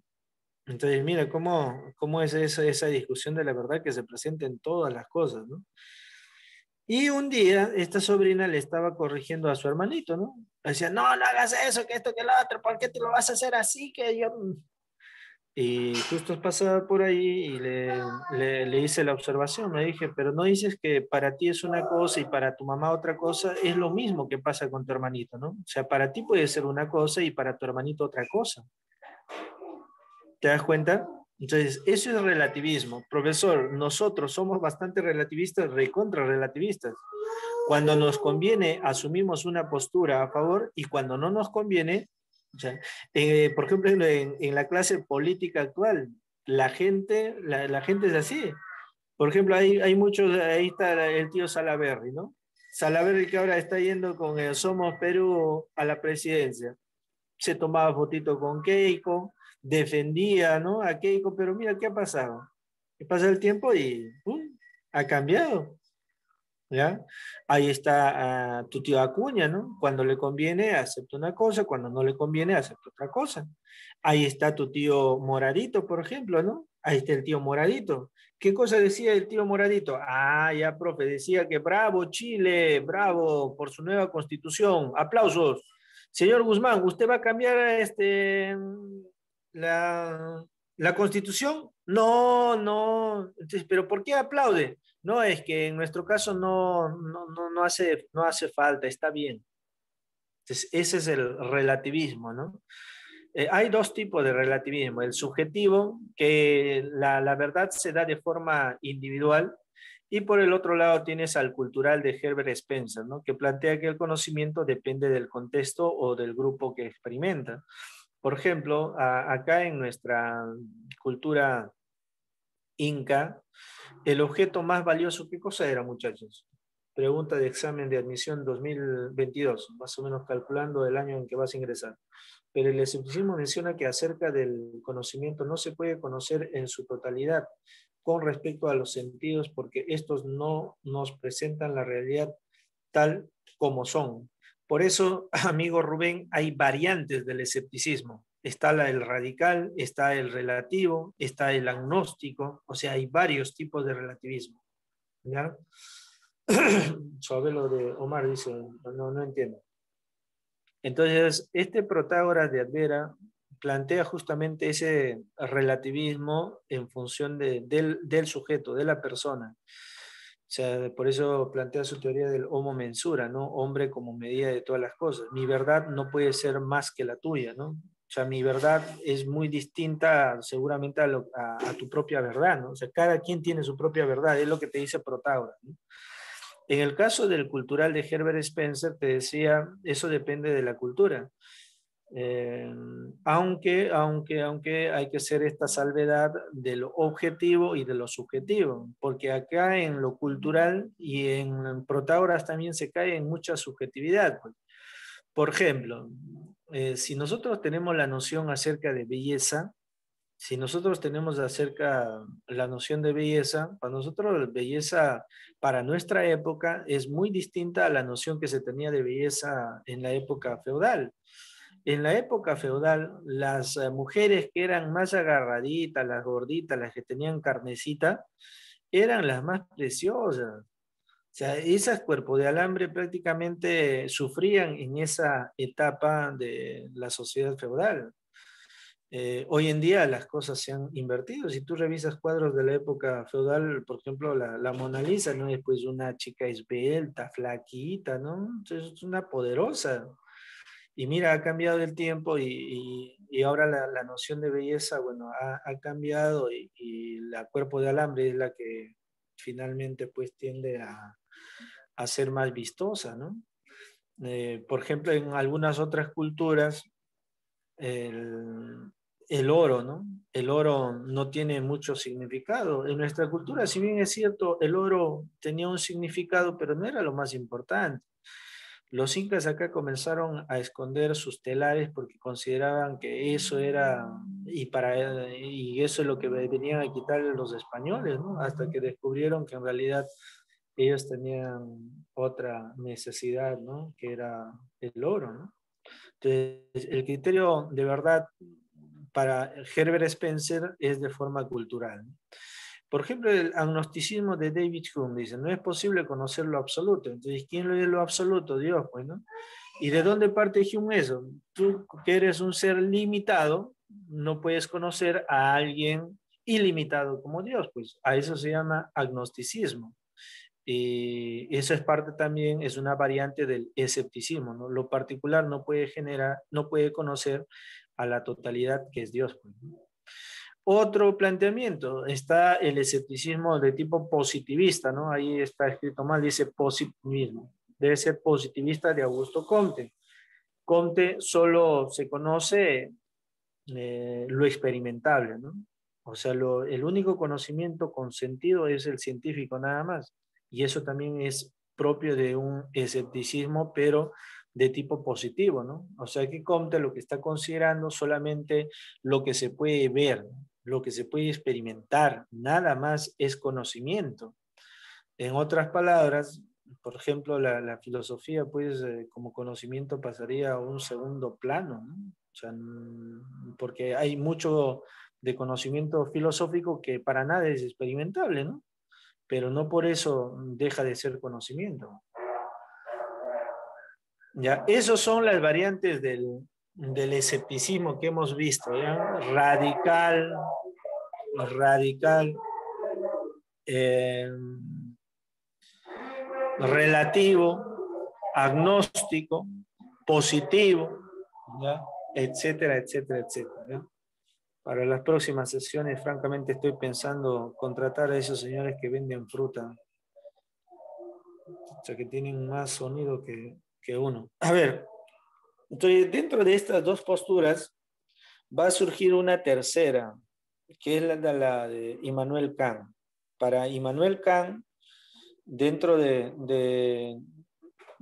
Entonces, mira cómo es esa discusión de la verdad que se presenta en todas las cosas, ¿no? Y un día esta sobrina le estaba corrigiendo a su hermanito, ¿no? Le decía, no, no hagas eso, que esto, que lo otro, ¿por qué te lo vas a hacer así? Que yo... Y justo pasaba por ahí y le hice la observación, me dije, pero no dices que para ti es una cosa y para tu mamá otra cosa, es lo mismo que pasa con tu hermanito, ¿no? O sea, para ti puede ser una cosa y para tu hermanito otra cosa. ¿Te das cuenta? Entonces, eso es relativismo. Profesor, nosotros somos bastante relativistas, recontra relativistas. Cuando nos conviene, asumimos una postura a favor y cuando no nos conviene, o sea, por ejemplo, en la clase política actual, la gente es así. Por ejemplo, hay muchos, ahí está el tío Salaverry, ¿no? Salaverry que ahora está yendo con el Somos Perú a la presidencia. Se tomaba fotito con Keiko, defendía, ¿no? A Keiko, pero mira qué ha pasado. Que pasa el tiempo y ¡pum! Ha cambiado. ¿Ya? Ahí está tu tío Acuña, ¿no? Cuando le conviene acepta una cosa, cuando no le conviene acepta otra cosa. Ahí está tu tío Moradito, por ejemplo, ¿no? Ahí está el tío Moradito. ¿Qué cosa decía el tío Moradito? Ah, ya, profe, decía que bravo Chile, bravo por su nueva constitución. Aplausos. Señor Guzmán, ¿usted va a cambiar la, la constitución? No, no. Entonces, ¿pero por qué aplaude? No, es que en nuestro caso no hace falta, está bien. Entonces, ese es el relativismo, ¿no? Hay dos tipos de relativismo. El subjetivo, que la verdad se da de forma individual, y por el otro lado tienes al cultural de Herbert Spencer, ¿no? Que plantea que el conocimiento depende del contexto o del grupo que experimenta. Por ejemplo, acá en nuestra cultura inca, el objeto más valioso, ¿qué cosa era, muchachos? Pregunta de examen de admisión 2022, más o menos calculando el año en que vas a ingresar. Pero el escepticismo menciona que acerca del conocimiento no se puede conocer en su totalidad con respecto a los sentidos porque estos no nos presentan la realidad tal como son. Por eso, amigo Rubén, hay variantes del escepticismo. Está el radical, está el relativo, está el agnóstico, o sea, hay varios tipos de relativismo. ¿Ya? Sobre lo de Omar dice, no entiendo. Entonces, este Protágoras de Advera plantea justamente ese relativismo en función del sujeto, de la persona. O sea, por eso plantea su teoría del homo mensura, ¿no? Hombre como medida de todas las cosas. Mi verdad no puede ser más que la tuya, ¿no? O sea, mi verdad es muy distinta seguramente a tu propia verdad, ¿no? O sea, cada quien tiene su propia verdad, es lo que te dice Protágoras, ¿no? En el caso del cultural de Herbert Spencer, te decía, eso depende de la cultura. Aunque hay que hacer esta salvedad de lo objetivo y de lo subjetivo, porque acá en lo cultural y en Protágoras también se cae en mucha subjetividad. Pues. Por ejemplo, si nosotros tenemos la noción acerca de belleza, si nosotros tenemos acerca la noción de belleza, para nosotros belleza para nuestra época es muy distinta a la noción que se tenía de belleza en la época feudal. En la época feudal, las mujeres que eran más agarraditas, las gorditas, las que tenían carnecita, eran las más preciosas. O sea, esos cuerpos de alambre prácticamente sufrían en esa etapa de la sociedad feudal. Hoy en día las cosas se han invertido. Si tú revisas cuadros de la época feudal, por ejemplo, la Mona Lisa, ¿no? Es pues una chica esbelta, flaquita, ¿no? Entonces, es una poderosa. Y mira, ha cambiado el tiempo y ahora la noción de belleza, bueno, ha cambiado y la cuerpo de alambre es la que finalmente pues tiende a ser más vistosa, ¿no? Por ejemplo, en algunas otras culturas, el oro, ¿no? El oro no tiene mucho significado. En nuestra cultura, si bien es cierto, el oro tenía un significado, pero no era lo más importante. Los incas acá comenzaron a esconder sus telares porque consideraban que eso era, y eso es lo que venían a quitar los españoles, ¿no? Hasta que descubrieron que en realidad ellos tenían otra necesidad, ¿no? Que era el oro, ¿no? Entonces, el criterio de verdad para Herbert Spencer es de forma cultural. Por ejemplo, el agnosticismo de David Hume dice, no es posible conocer lo absoluto. Entonces, ¿quién lo es lo absoluto? Dios, pues, ¿no? ¿Y de dónde parte Hume eso? Tú que eres un ser limitado, no puedes conocer a alguien ilimitado como Dios, pues a eso se llama agnosticismo. Y eso es parte también, es una variante del escepticismo, ¿no? Lo particular no puede generar, no puede conocer a la totalidad que es Dios, pues, ¿no? Otro planteamiento, está el escepticismo de tipo positivista, ¿no? Ahí está escrito mal, dice positivismo. Debe ser positivista de Augusto Comte. Comte solo se conoce lo experimentable, ¿no? O sea, el único conocimiento con sentido es el científico nada más. Y eso también es propio de un escepticismo, pero de tipo positivo, ¿no? O sea, que Comte lo que está considerando solamente lo que se puede ver, ¿no? Lo que se puede experimentar, nada más es conocimiento. En otras palabras, por ejemplo, la filosofía, pues, como conocimiento pasaría a un segundo plano, ¿no? O sea, porque hay mucho de conocimiento filosófico que para nada es experimentable, ¿no? Pero no por eso deja de ser conocimiento. Ya, esos son las variantes del escepticismo que hemos visto, ¿ya? Radical, eh, relativo, agnóstico, positivo, ¿ya? Etcétera, etcétera, etcétera, ¿ya? Para las próximas sesiones, francamente, estoy pensando contratar a esos señores que venden fruta, o sea, que tienen más sonido que uno. A ver, entonces, dentro de estas dos posturas va a surgir una tercera, que es la de Immanuel Kant. Para Immanuel Kant, dentro de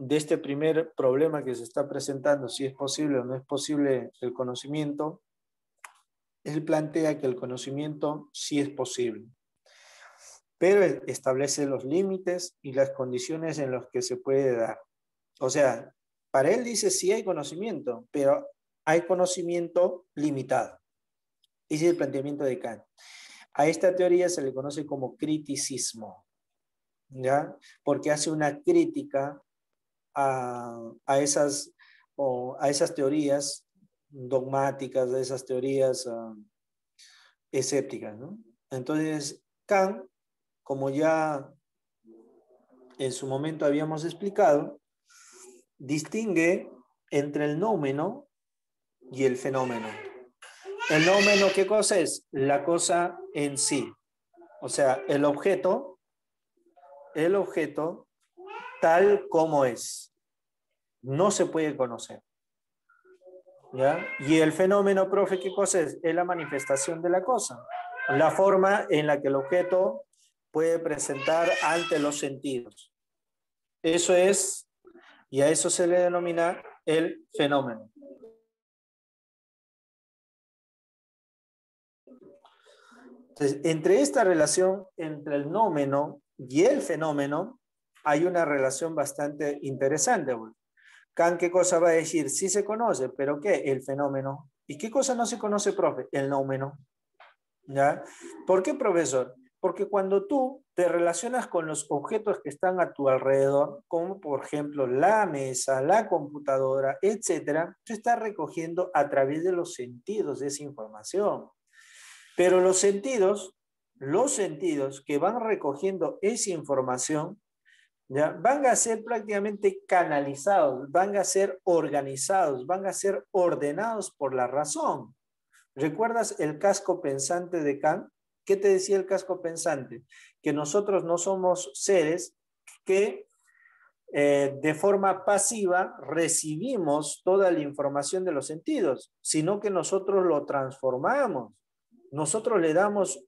este primer problema que se está presentando, si es posible o no es posible el conocimiento, él plantea que el conocimiento sí es posible, pero establece los límites y las condiciones en las que se puede dar. O sea, para él dice sí hay conocimiento, pero hay conocimiento limitado. Ese es el planteamiento de Kant. A esta teoría se le conoce como criticismo, ¿ya? Porque hace una crítica a esas teorías dogmáticas, a esas teorías escépticas, ¿no? Entonces, Kant, como ya en su momento habíamos explicado, distingue entre el nómeno y el fenómeno. El nómeno, ¿qué cosa es? La cosa en sí. O sea, el objeto tal como es. No se puede conocer, ¿ya? Y el fenómeno, profe, ¿qué cosa es? Es la manifestación de la cosa. La forma en la que el objeto puede presentar ante los sentidos. Eso es, y a eso se le denomina el fenómeno. Entonces, entre esta relación entre el nómeno y el fenómeno, hay una relación bastante interesante. Kant, ¿qué cosa va a decir? Sí se conoce, pero ¿qué? El fenómeno. ¿Y qué cosa no se conoce, profe? El nómeno. ¿Ya? ¿Por qué, profesor? Porque cuando tú te relacionas con los objetos que están a tu alrededor, como por ejemplo la mesa, la computadora, etcétera. Tú estás recogiendo a través de los sentidos esa información. Pero los sentidos que van recogiendo esa información, ¿ya? Van a ser prácticamente canalizados, van a ser organizados, van a ser ordenados por la razón. ¿Recuerdas el casco pensante de Kant? ¿Qué te decía el casco pensante? Que nosotros no somos seres que de forma pasiva recibimos toda la información de los sentidos, sino que nosotros lo transformamos. Nosotros le damos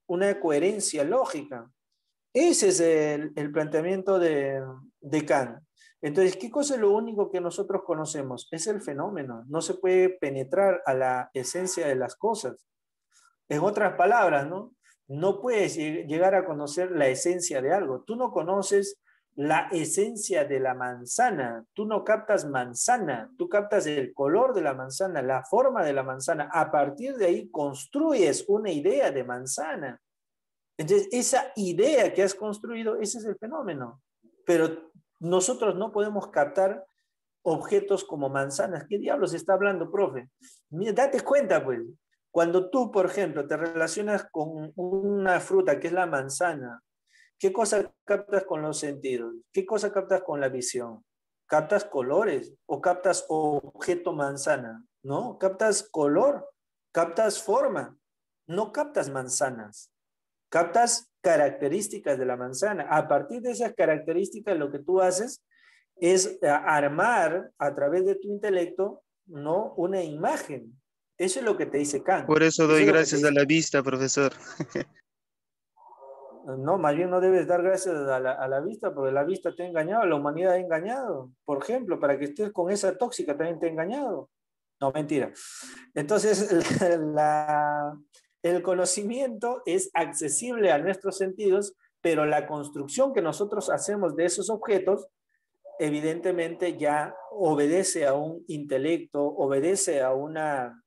una coherencia lógica. Ese es el planteamiento de Kant. Entonces, ¿qué cosa es lo único que nosotros conocemos? Es el fenómeno. No se puede penetrar a la esencia de las cosas. En otras palabras, ¿no? No puedes llegar a conocer la esencia de algo. Tú no conoces la esencia de la manzana. Tú no captas manzana. Tú captas el color de la manzana, la forma de la manzana. A partir de ahí construyes una idea de manzana. Entonces, esa idea que has construido, ese es el fenómeno. Pero nosotros no podemos captar objetos como manzanas. ¿Qué diablos está hablando, profe? Mira, date cuenta, pues. Cuando tú, por ejemplo, te relacionas con una fruta que es la manzana, ¿qué cosa captas con los sentidos? ¿Qué cosa captas con la visión? ¿Captas colores o captas objeto manzana? ¿No? Captas color, captas forma, no captas manzanas. Captas características de la manzana. A partir de esas características, lo que tú haces es armar a través de tu intelecto, ¿no? Una imagen. Eso es lo que te dice Kant. Por eso Eso doy es lo que te gracias a dice. la vista, profesor. No, más bien no debes dar gracias a la vista, porque la vista te ha engañado, la humanidad ha engañado. Por ejemplo, para que estés con esa tóxica también te ha engañado. No, mentira. Entonces, el conocimiento es accesible a nuestros sentidos, pero la construcción que nosotros hacemos de esos objetos, evidentemente ya obedece a un intelecto, obedece a una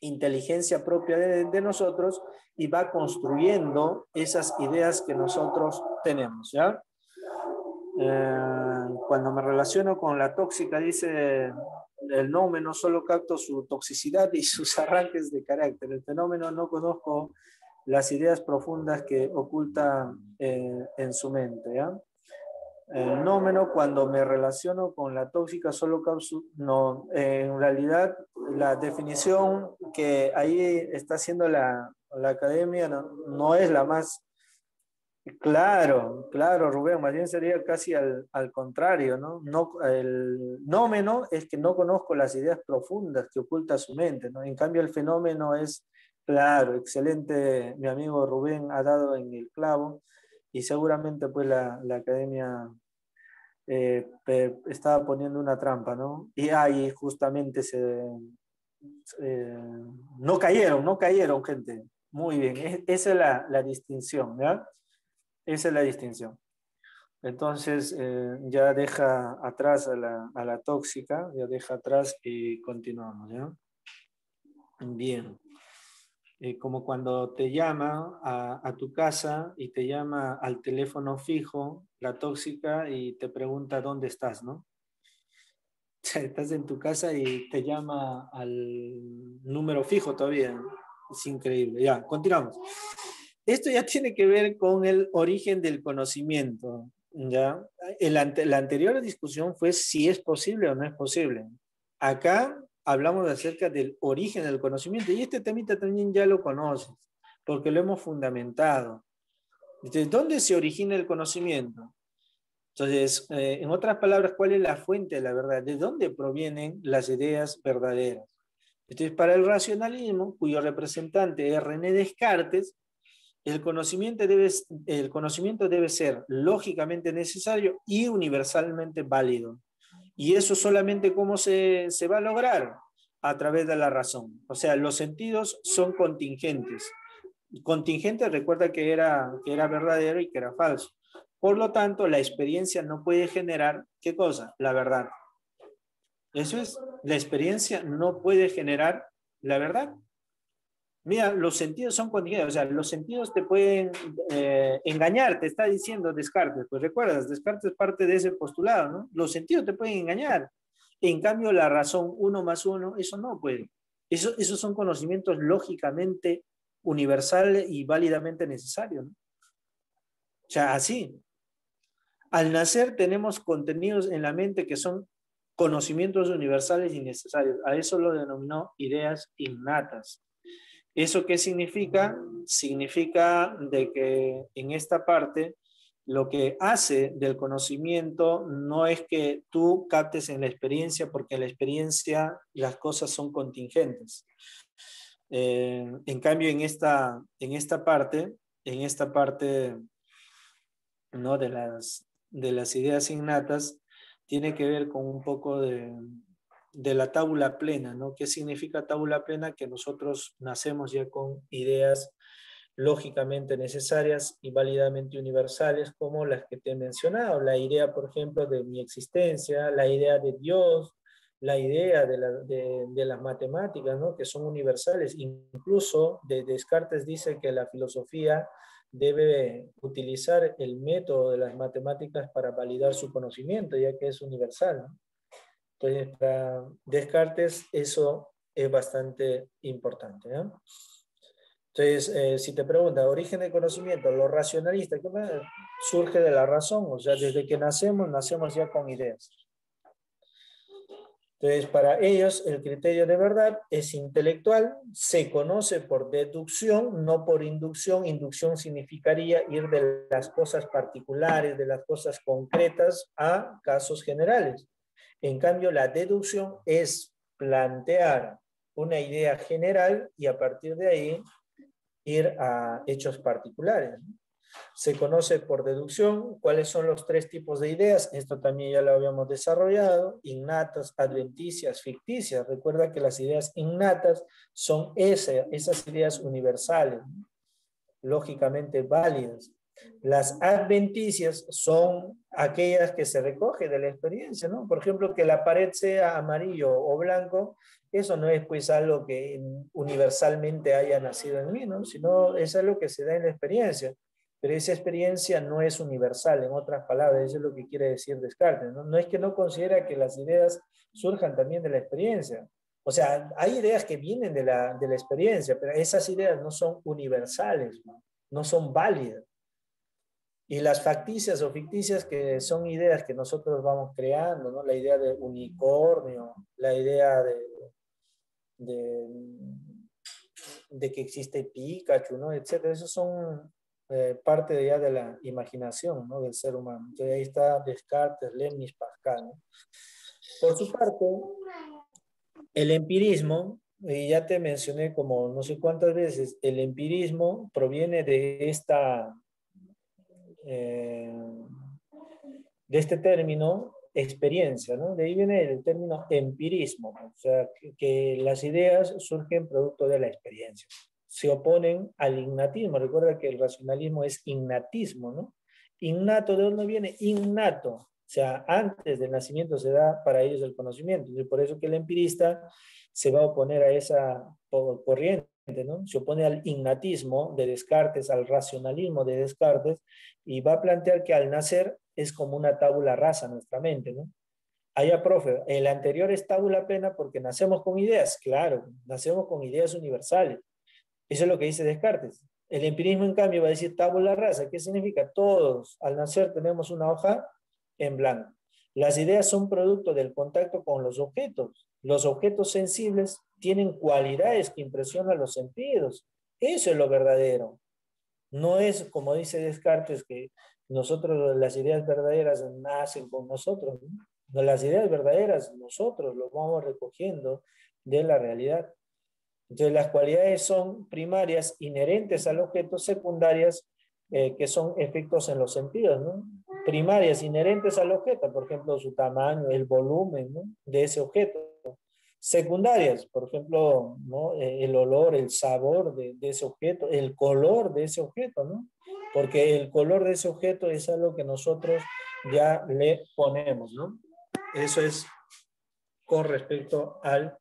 inteligencia propia de nosotros y va construyendo esas ideas que nosotros tenemos, ¿ya? Cuando me relaciono con la tóxica, dice el nómeno, solo capto su toxicidad y sus arranques de carácter. El fenómeno no conozco las ideas profundas que oculta en su mente, ¿ya? El nómeno, cuando me relaciono con la tóxica, solo capto, no, en realidad la definición que ahí está haciendo la academia no es la más. Claro, claro, Rubén, más bien sería casi al contrario, ¿no? No, el nómeno es que no conozco las ideas profundas que oculta su mente, ¿no? En cambio, el fenómeno es, claro, excelente, mi amigo Rubén ha dado en el clavo y seguramente pues la academia estaba poniendo una trampa, ¿no? Y ahí justamente no cayeron, gente. Muy bien, esa es la distinción, ¿ya? Esa es la distinción. Entonces, ya deja atrás a la tóxica, ya deja atrás y continuamos, ¿ya? Bien. Como cuando te llama a tu casa y te llama al teléfono fijo, la tóxica, y te pregunta dónde estás, ¿no? Estás en tu casa y te llama al número fijo todavía. Es increíble. Ya, continuamos. Esto ya tiene que ver con el origen del conocimiento, ¿ya? La anterior discusión fue si es posible o no es posible. Acá hablamos acerca del origen del conocimiento y este temita también ya lo conoces, porque lo hemos fundamentado. Entonces, ¿dónde se origina el conocimiento? Entonces, en otras palabras, ¿cuál es la fuente de la verdad? ¿De dónde provienen las ideas verdaderas? Entonces, para el racionalismo, cuyo representante es René Descartes, el conocimiento debe ser lógicamente necesario y universalmente válido. Y eso solamente cómo se va a lograr a través de la razón. O sea, los sentidos son contingentes. Contingente, recuerda que era verdadero y que era falso. Por lo tanto, la experiencia no puede generar, ¿qué cosa? La verdad. Eso es, la experiencia no puede generar la verdad. Mira, los sentidos son contingentes, o sea, los sentidos te pueden engañar, te está diciendo Descartes. Pues recuerdas, Descartes es parte de ese postulado, ¿no? Los sentidos te pueden engañar. En cambio, la razón 1 más 1, eso no puede. Esos son conocimientos lógicamente universales y válidamente necesarios, ¿no? O sea, así. Al nacer tenemos contenidos en la mente que son conocimientos universales y necesarios. A eso lo denominó ideas innatas. ¿Eso qué significa? Significa de que en esta parte lo que hace del conocimiento no es que tú captes en la experiencia, porque en la experiencia las cosas son contingentes. En cambio, en esta parte, ¿no? de las ideas innatas, tiene que ver con un poco de la tábula plena, ¿no? ¿Qué significa tábula plena? Que nosotros nacemos ya con ideas lógicamente necesarias y válidamente universales, como las que te he mencionado, la idea, por ejemplo, de mi existencia, la idea de Dios, la idea de las matemáticas, ¿no? Que son universales. Incluso Descartes dice que la filosofía debe utilizar el método de las matemáticas para validar su conocimiento, ya que es universal, ¿no? Entonces, para Descartes eso es bastante importante, ¿no? Entonces, si te pregunta, origen del conocimiento, lo racionalista, ¿qué más? Surge de la razón, o sea, desde que nacemos ya con ideas. Entonces, para ellos, el criterio de verdad es intelectual, se conoce por deducción, no por inducción. Inducción significaría ir de las cosas particulares, de las cosas concretas a casos generales. En cambio, la deducción es plantear una idea general y a partir de ahí ir a hechos particulares. Se conoce por deducción cuáles son los 3 tipos de ideas. Esto también ya lo habíamos desarrollado: innatas, adventicias, ficticias. Recuerda que las ideas innatas son esas ideas universales, lógicamente válidas. Las adventicias son aquellas que se recoge de la experiencia, ¿no? Por ejemplo, que la pared sea amarillo o blanco, eso no es pues algo que universalmente haya nacido en mí, ¿no? Sino es algo que se da en la experiencia. Pero esa experiencia no es universal, en otras palabras, eso es lo que quiere decir Descartes, ¿no? No es que no considera que las ideas surjan también de la experiencia. O sea, hay ideas que vienen de la experiencia, pero esas ideas no son universales, ¿no? No son válidas. Y las facticias o ficticias, que son ideas que nosotros vamos creando, ¿no? La idea de unicornio, la idea de que existe Pikachu, ¿no? Etcétera. Esos son parte ya de la imaginación, ¿no? Del ser humano. Entonces ahí está Descartes, Leibniz, Pascal, ¿no? Por su parte, el empirismo, y ya te mencioné como no sé cuántas veces, el empirismo proviene de este término experiencia, ¿no? De ahí viene el término empirismo, o sea, que las ideas surgen producto de la experiencia. Se oponen al innatismo. Recuerda que el racionalismo es innatismo, ¿no? Innato, ¿de dónde viene? Innato. O sea, antes del nacimiento se da para ellos el conocimiento. Y por eso que el empirista se va a oponer a esa corriente, ¿no? Se opone al innatismo de Descartes, al racionalismo de Descartes, y va a plantear que al nacer es como una tabula rasa nuestra mente, ¿no? Allá, profe, el anterior es tabula plena porque nacemos con ideas. Claro, nacemos con ideas universales. Eso es lo que dice Descartes. El empirismo, en cambio, va a decir tabula rasa. ¿Qué significa? Todos al nacer tenemos una hoja en blanco. Las ideas son producto del contacto con los objetos. Los objetos sensibles tienen cualidades que impresionan los sentidos. Eso es lo verdadero. No es como dice Descartes, que nosotros, las ideas verdaderas nacen con nosotros, ¿no? No, las ideas verdaderas nosotros lo vamos recogiendo de la realidad. Entonces las cualidades son primarias, inherentes al objeto, secundarias, que son efectos en los sentidos, ¿no? Primarias, inherentes al objeto, por ejemplo, su tamaño, el volumen, ¿no? De ese objeto. Secundarias, por ejemplo, ¿no? El olor, el sabor de ese objeto, el color de ese objeto, ¿no? Porque el color de ese objeto es algo que nosotros ya le ponemos, ¿no? Eso es con respecto al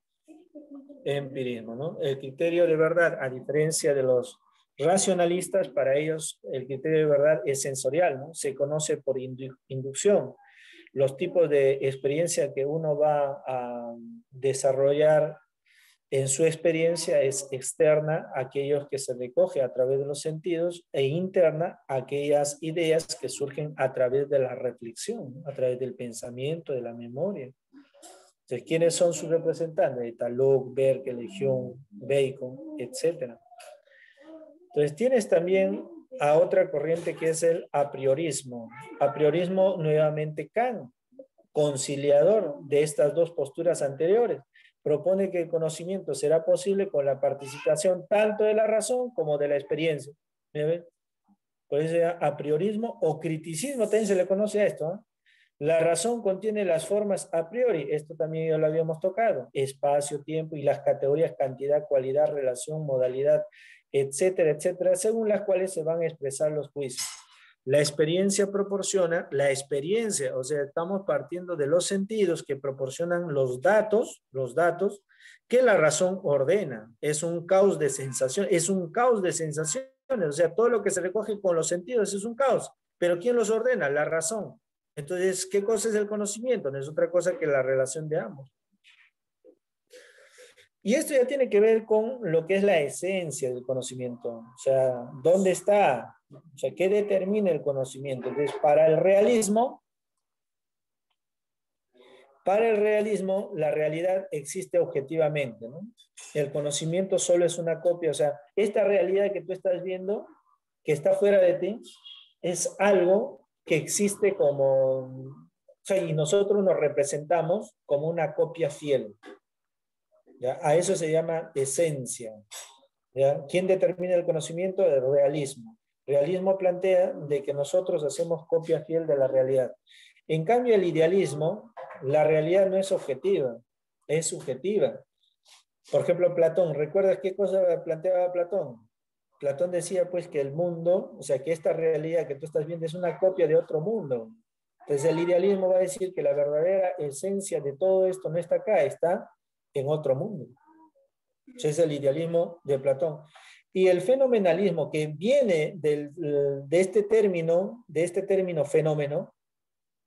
Empirismo, ¿no? El criterio de verdad, a diferencia de los racionalistas, para ellos el criterio de verdad es sensorial, ¿no? Se conoce por inducción. Los tipos de experiencia que uno va a desarrollar en su experiencia es externa a aquellos que se recoge a través de los sentidos e interna a aquellas ideas que surgen a través de la reflexión, ¿no? A través del pensamiento, de la memoria. Entonces, ¿quiénes son sus representantes? Talog, Berkeley, Legión, Bacon, etc. Entonces, tienes también a otra corriente que es el apriorismo. Apriorismo, nuevamente Kant, conciliador de estas dos posturas anteriores. Propone que el conocimiento será posible con la participación tanto de la razón como de la experiencia. ¿Me ven? Por eso apriorismo o criticismo también se le conoce a esto, ¿eh? La razón contiene las formas a priori, esto también ya lo habíamos tocado, espacio, tiempo y las categorías cantidad, cualidad, relación, modalidad, etcétera, etcétera, según las cuales se van a expresar los juicios. La experiencia proporciona, la experiencia, o sea, estamos partiendo de los sentidos que proporcionan los datos que la razón ordena. Es un caos de sensaciones, o sea, todo lo que se recoge con los sentidos es un caos, pero ¿quién los ordena? La razón. Entonces, ¿qué cosa es el conocimiento? No es otra cosa que la relación de ambos. Y esto ya tiene que ver con lo que es la esencia del conocimiento. O sea, ¿dónde está? O sea, ¿qué determina el conocimiento? Entonces, para el realismo, la realidad existe objetivamente, ¿no? El conocimiento solo es una copia. O sea, esta realidad que tú estás viendo, que está fuera de ti, es algo que existe como, o sea, y nosotros nos representamos como una copia fiel. ¿Ya? A eso se llama esencia. ¿Ya? ¿Quién determina el conocimiento? El realismo. Realismo plantea de que nosotros hacemos copia fiel de la realidad. En cambio, el idealismo, la realidad no es objetiva, es subjetiva. Por ejemplo, Platón, ¿recuerdas qué cosa planteaba Platón? Platón decía pues que el mundo, o sea que esta realidad que tú estás viendo es una copia de otro mundo. Entonces el idealismo va a decir que la verdadera esencia de todo esto no está acá, está en otro mundo. Ese es el idealismo de Platón. Y el fenomenalismo que viene de este término fenómeno,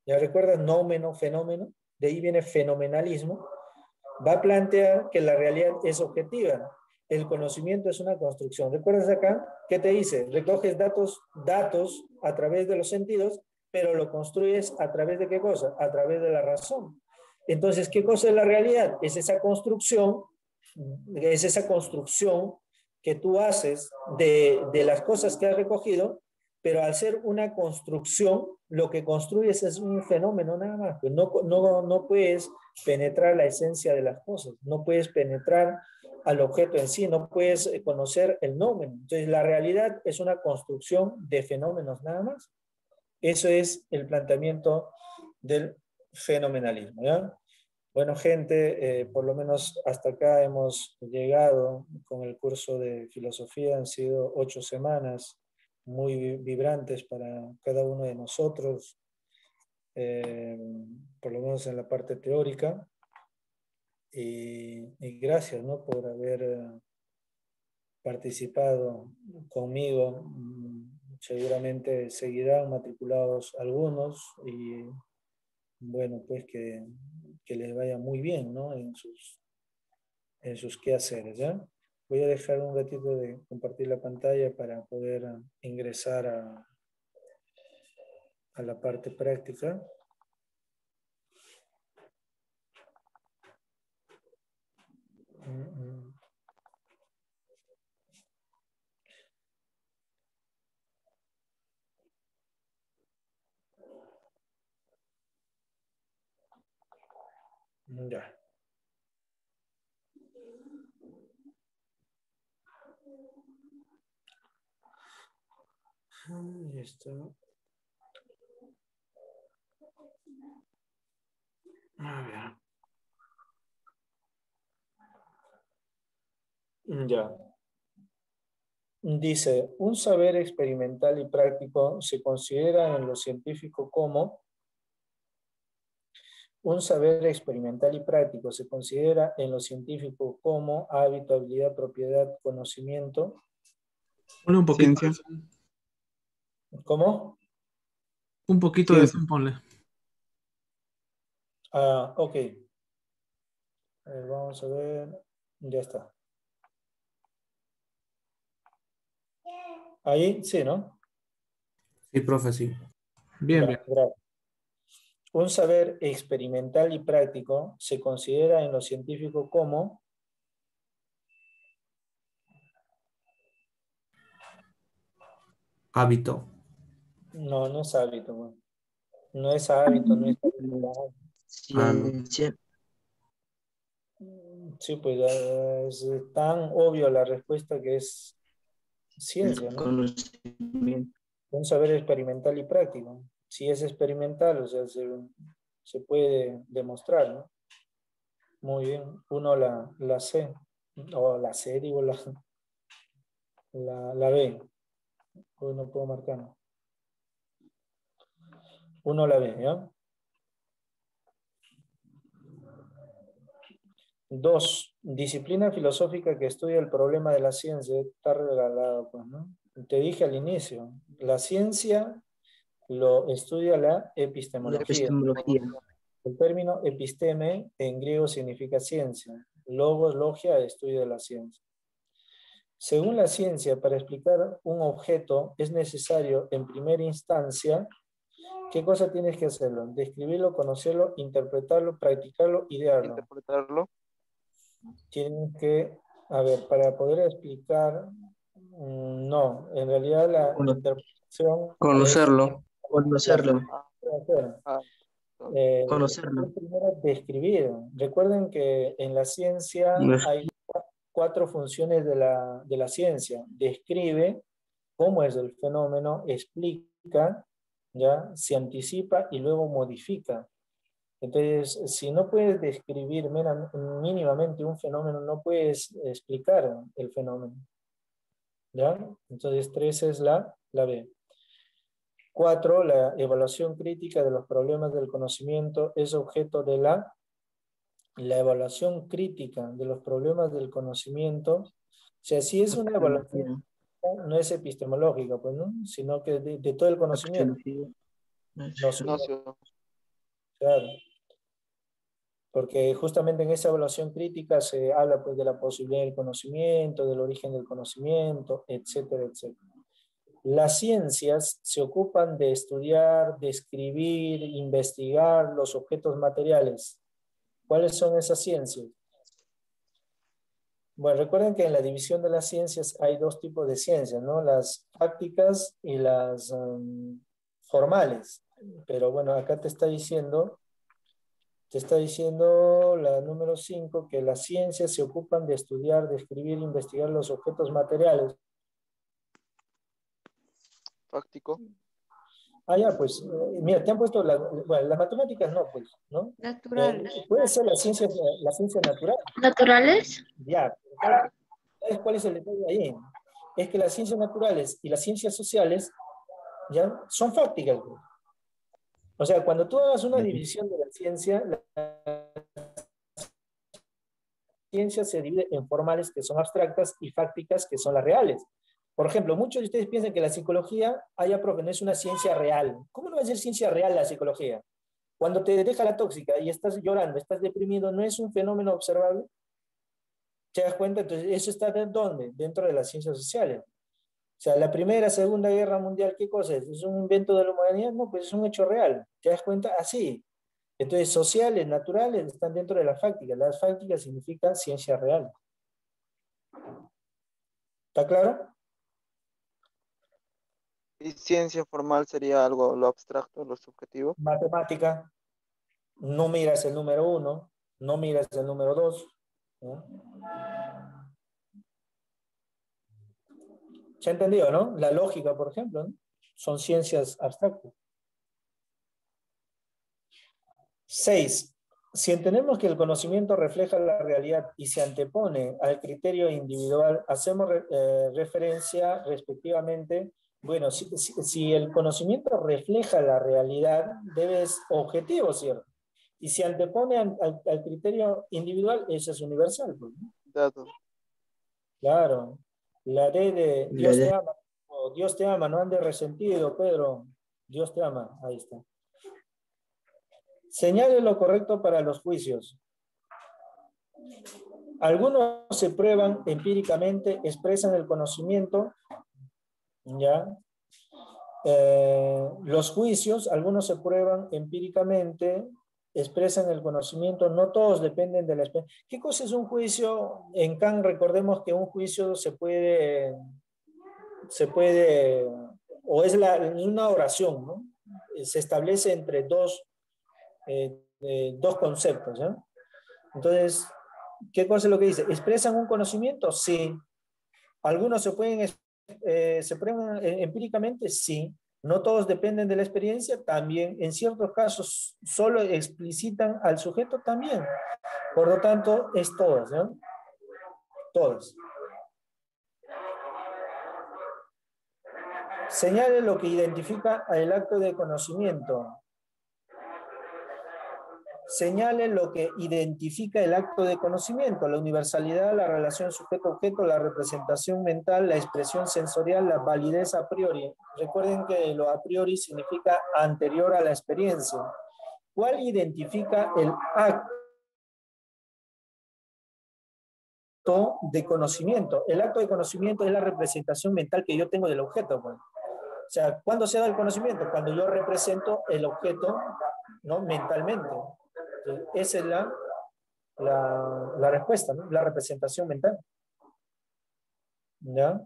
¿ya recuerdas? Nómeno, fenómeno, de ahí viene fenomenalismo, va a plantear que la realidad es objetiva. El conocimiento es una construcción. ¿Recuerdas acá? ¿Qué te dice? Recoges datos a través de los sentidos, pero lo construyes a través de ¿qué cosa? A través de la razón. Entonces, ¿qué cosa es la realidad? Es esa construcción que tú haces de las cosas que has recogido, pero al ser una construcción, lo que construyes es un fenómeno nada más. Pues no puedes penetrar la esencia de las cosas, no puedes penetrar al objeto en sí, no puedes conocer el nómeno. Entonces, la realidad es una construcción de fenómenos nada más. Eso es el planteamiento del fenomenalismo, ¿ya? Bueno, gente, por lo menos hasta acá hemos llegado con el curso de filosofía. Han sido 8 semanas muy vibrantes para cada uno de nosotros, por lo menos en la parte teórica. Y gracias, ¿no?, por haber participado conmigo. Seguramente seguirán matriculados algunos y bueno, pues que les vaya muy bien, ¿no?, en sus quehaceres, ¿ya? Voy a dejar un ratito de compartir la pantalla para poder ingresar a la parte práctica. Ya. Ahí está. A ver. Ya. Dice, un saber experimental y práctico se considera en lo científico como Un saber experimental y práctico se considera en lo científico como hábito, habilidad, propiedad, conocimiento. Ponle un poquito Ciencia. de zoom. ¿Cómo? Un poquito de Ciencia. zoom, ponle. Ah, ok. Vamos a ver. Ya está. Ahí, sí, ¿no? Sí, profe, sí. Bien, Ya, bien. gracias. Un saber experimental y práctico se considera en lo científico como Hábito. no, no es hábito, bueno. No es hábito, no es habilidad. Ah, no. Ciencia, Sí, pues es tan obvio la respuesta que es ciencia, el ¿no? conocimiento. Un saber experimental y práctico. Si es experimental, o sea, se puede demostrar, ¿no? Muy bien. Uno la C, o la C, digo, la B. Hoy no puedo marcar. Uno la B, ¿ya? 2. Disciplina filosófica que estudia el problema de la ciencia. Está regalado, pues, ¿no? Te dije al inicio, la ciencia lo estudia la La epistemología. epistemología. El término episteme en griego significa ciencia. Logos, logia, estudio de la ciencia. Según la ciencia, para explicar un objeto es necesario, en primera instancia, ¿qué cosa tienes que hacerlo? Describirlo, conocerlo, interpretarlo, practicarlo, idearlo. Interpretarlo. Tienes que, a ver, para poder explicar, no, en realidad la Cono- interpretación Conocerlo. la Conocerlo. Ah, Conocerlo. es primero describir. Recuerden que en la ciencia No es- hay cuatro funciones de la ciencia. Describe cómo es el fenómeno, explica, ¿ya? Se anticipa y luego modifica. Entonces, si no puedes describir mínimamente un fenómeno, no puedes explicar el fenómeno. ¿Ya? Entonces, 3 es la B. 4, la evaluación crítica de los problemas del conocimiento es objeto de la evaluación crítica de los problemas del conocimiento. O sea, si es una evaluación, no es epistemológica, pues, ¿no? Sino que de todo el conocimiento. Epistemología. No, claro. Porque justamente en esa evaluación crítica se habla pues de la posibilidad del conocimiento, del origen del conocimiento, etcétera, etcétera. Las ciencias se ocupan de estudiar, describir, investigar los objetos materiales. ¿Cuáles son esas ciencias? Bueno, recuerden que en la división de las ciencias hay dos tipos de ciencias, ¿no? Las prácticas y las formales. Pero bueno, acá te está diciendo la número 5, que las ciencias se ocupan de estudiar, describir, investigar los objetos materiales. práctico. Ah, ya, pues, mira, te han puesto, bueno, las matemáticas no, pues, ¿no? Naturales. Puede ser la ciencia natural, ¿Naturales? ya. ¿Sabes cuál es el detalle ahí? Es que las ciencias naturales y las ciencias sociales, ya, son fácticas. Pues. O sea, cuando tú hagas una división de la ciencia se divide en formales, que son abstractas, y fácticas, que son las reales. Por ejemplo, muchos de ustedes piensan que la psicología, profe, no es una ciencia real. ¿Cómo no va a ser ciencia real la psicología? Cuando te deja la tóxica y estás llorando, estás deprimido, ¿no es un fenómeno observable? ¿Te das cuenta? Entonces, eso está ¿dónde? Dentro de las ciencias sociales. O sea, la Primera, Segunda Guerra Mundial, ¿qué cosa es? ¿Es un invento de la humanidad? No, pues es un hecho real. ¿Te das cuenta? Así. Entonces, sociales, naturales, están dentro de las fácticas. Las fácticas significan ciencia real. ¿Está claro? Y ciencia formal sería algo, lo abstracto, lo subjetivo. Matemática, no miras el número 1, no miras el número 2. ¿No? ¿Se ha entendido, no? La lógica, por ejemplo, ¿no? Son ciencias abstractas. 6. Si entendemos que el conocimiento refleja la realidad y se antepone al criterio individual, hacemos referencia respectivamente, bueno, si el conocimiento refleja la realidad, debe ser objetivo, ¿cierto? Y si antepone al criterio individual, eso es universal, pues, ¿no? Dado. Claro. La D de La Dios te D. ama. O Dios te ama, no andes resentido, Pedro. Dios te ama. Ahí está. Señale lo correcto para los juicios. Algunos se prueban empíricamente, expresan el conocimiento, ¿ya? Los juicios, algunos se prueban empíricamente, expresan el conocimiento, no todos dependen de la experiencia. ¿Qué cosa es un juicio? En Kant recordemos que un juicio se puede, o es una oración, ¿no? Se establece entre dos conceptos, ¿ya? Entonces, ¿qué cosa es lo que dice? ¿Expresan un conocimiento? Sí. ¿Algunos se prueban empíricamente? Sí. ¿No todos dependen de la experiencia? También. En ciertos casos, solo explicitan al sujeto también. Por lo tanto, es todas, ¿no? Todas. Señale lo que identifica el acto de conocimiento. Señale lo que identifica el acto de conocimiento, la universalidad, la relación sujeto-objeto, la representación mental, la expresión sensorial, la validez a priori. Recuerden que lo a priori significa anterior a la experiencia. ¿Cuál identifica el acto de conocimiento? El acto de conocimiento es la representación mental que yo tengo del objeto. Pues. O sea, ¿cuándo se da el conocimiento? Cuando yo represento el objeto, ¿no? Mentalmente. Esa es la respuesta, ¿no? La representación mental. ¿Ya?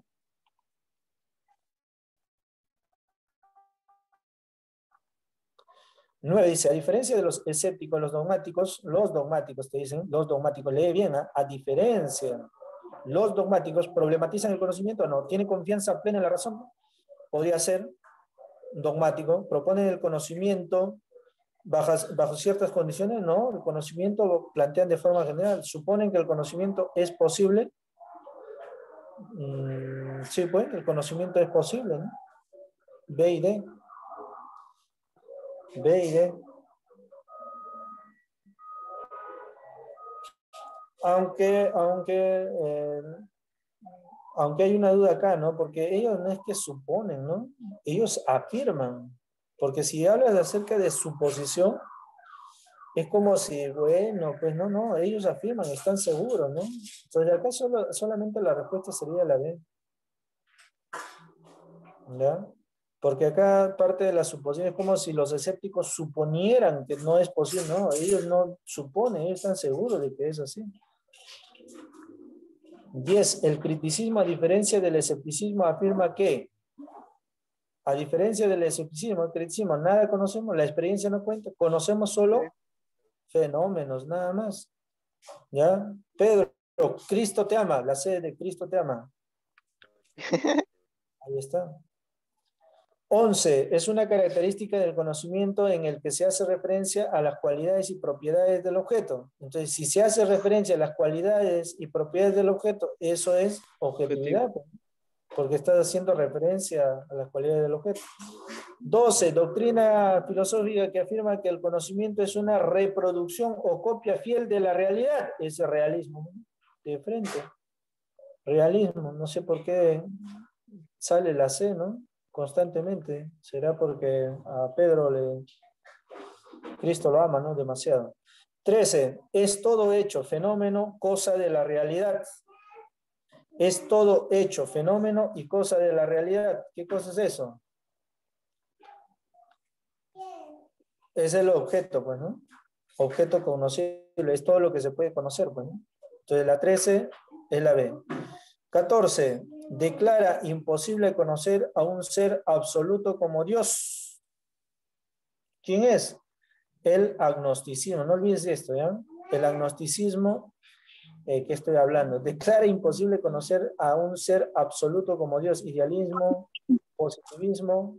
Nueve dice, a diferencia de los escépticos, los dogmáticos te dicen, los dogmáticos, lee bien, ¿eh? A diferencia, los dogmáticos problematizan el conocimiento, no, tienen confianza plena en la razón, podría ser dogmático, proponen el conocimiento bajo ciertas condiciones, no, el conocimiento lo plantean de forma general, suponen que el conocimiento es posible, sí, pues, el conocimiento es posible, ¿no? B y D. B y D. Aunque hay una duda acá, ¿no? Porque ellos no es que suponen, ¿no? Ellos afirman. Porque si hablas acerca de suposición, es como si, bueno, pues no, ellos afirman, están seguros, ¿no? Entonces acá solamente la respuesta sería la B. ¿Ya? Porque acá parte de la suposición es como si los escépticos suponieran que no es posible, no, ellos no suponen, ellos están seguros de que es así. 10. El criticismo, a diferencia del escepticismo, afirma que, a diferencia del escepticismo, el criticismo, nada conocemos, la experiencia no cuenta, conocemos solo fenómenos, nada más. ¿Ya? Pedro, Cristo te ama, la sede de Cristo te ama. Ahí está. 11. Es una característica del conocimiento en el que se hace referencia a las cualidades y propiedades del objeto. Entonces, si se hace referencia a las cualidades y propiedades del objeto, eso es objetividad, porque estás haciendo referencia a las cualidades del objeto. 12. Doctrina filosófica que afirma que el conocimiento es una reproducción o copia fiel de la realidad. Ese realismo, ¿no? De frente. Realismo, no sé por qué sale la C, ¿no? Constantemente. Será porque a Pedro Cristo lo ama, ¿no? Demasiado. 13. Es todo hecho, fenómeno, cosa de la realidad. Es todo hecho, fenómeno y cosa de la realidad. ¿Qué cosa es eso? Es el objeto, pues, ¿no? Objeto conocible, es todo lo que se puede conocer, pues, ¿no? Entonces la 13 es la B. 14. Declara imposible conocer a un ser absoluto como Dios. ¿Quién es? El agnosticismo. No olvides esto, ¿ya? El agnosticismo que estoy hablando. Declara imposible conocer a un ser absoluto como Dios. Idealismo, positivismo.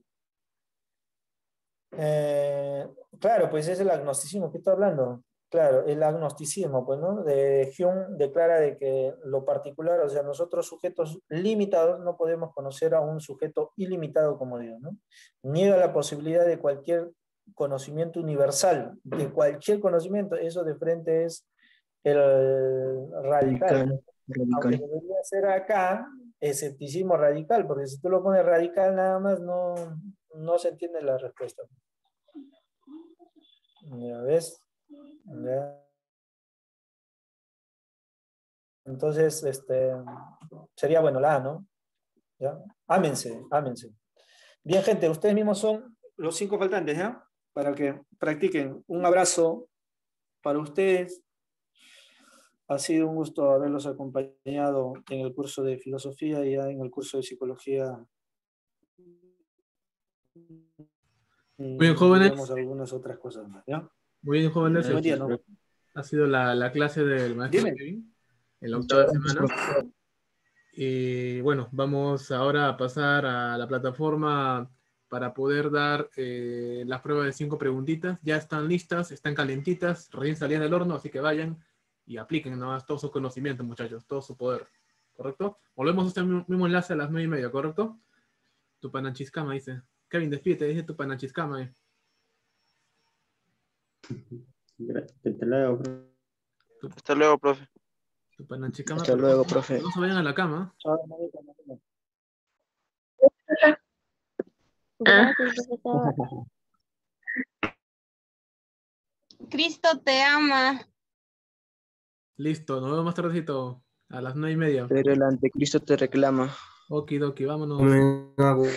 Claro, pues es el agnosticismo. ¿Qué estoy hablando? Claro, el agnosticismo, pues, ¿no? De Hume declara de que lo particular, o sea, nosotros sujetos limitados no podemos conocer a un sujeto ilimitado como Dios, ¿no? Niega la posibilidad de cualquier conocimiento universal, de cualquier conocimiento, eso de frente es el radical. Aunque debería ser acá escepticismo radical, porque si tú lo pones radical nada más no se entiende la respuesta. ¿Ya ves? ¿Ya? Entonces, sería bueno la A, ¿no? ¿Ya? Ámense. Bien, gente, ustedes mismos son los 5 faltantes, ¿ya? Para que practiquen. Un abrazo para ustedes. Ha sido un gusto haberlos acompañado en el curso de filosofía y ya en el curso de psicología. Muy bien, jóvenes. Tenemos algunas otras cosas más, ¿ya? Muy bien, jóvenes. Buen día, ¿no? Ha sido la clase del maestro Kevin en la octava semana. Y bueno, vamos ahora a pasar a la plataforma para poder dar las pruebas de 5 preguntitas. Ya están listas, están calentitas, recién salían del horno, así que vayan y apliquen nomás todo su conocimiento, muchachos, todo su poder. ¿Correcto? Volvemos a este mismo enlace a las 9:30, ¿correcto? Tupananchiscama dice. Kevin, despídete, dice Tupananchiscama. Hasta luego, profe. Hasta luego, profe. Tupananchiscama. Hasta luego, profe. No se vayan a la cama. Gracias, profesor. Cristo te ama. Listo, nos vemos más tardecito, a las 9:30. Pero el anticristo te reclama. Okidoki, vámonos. Tomen agua.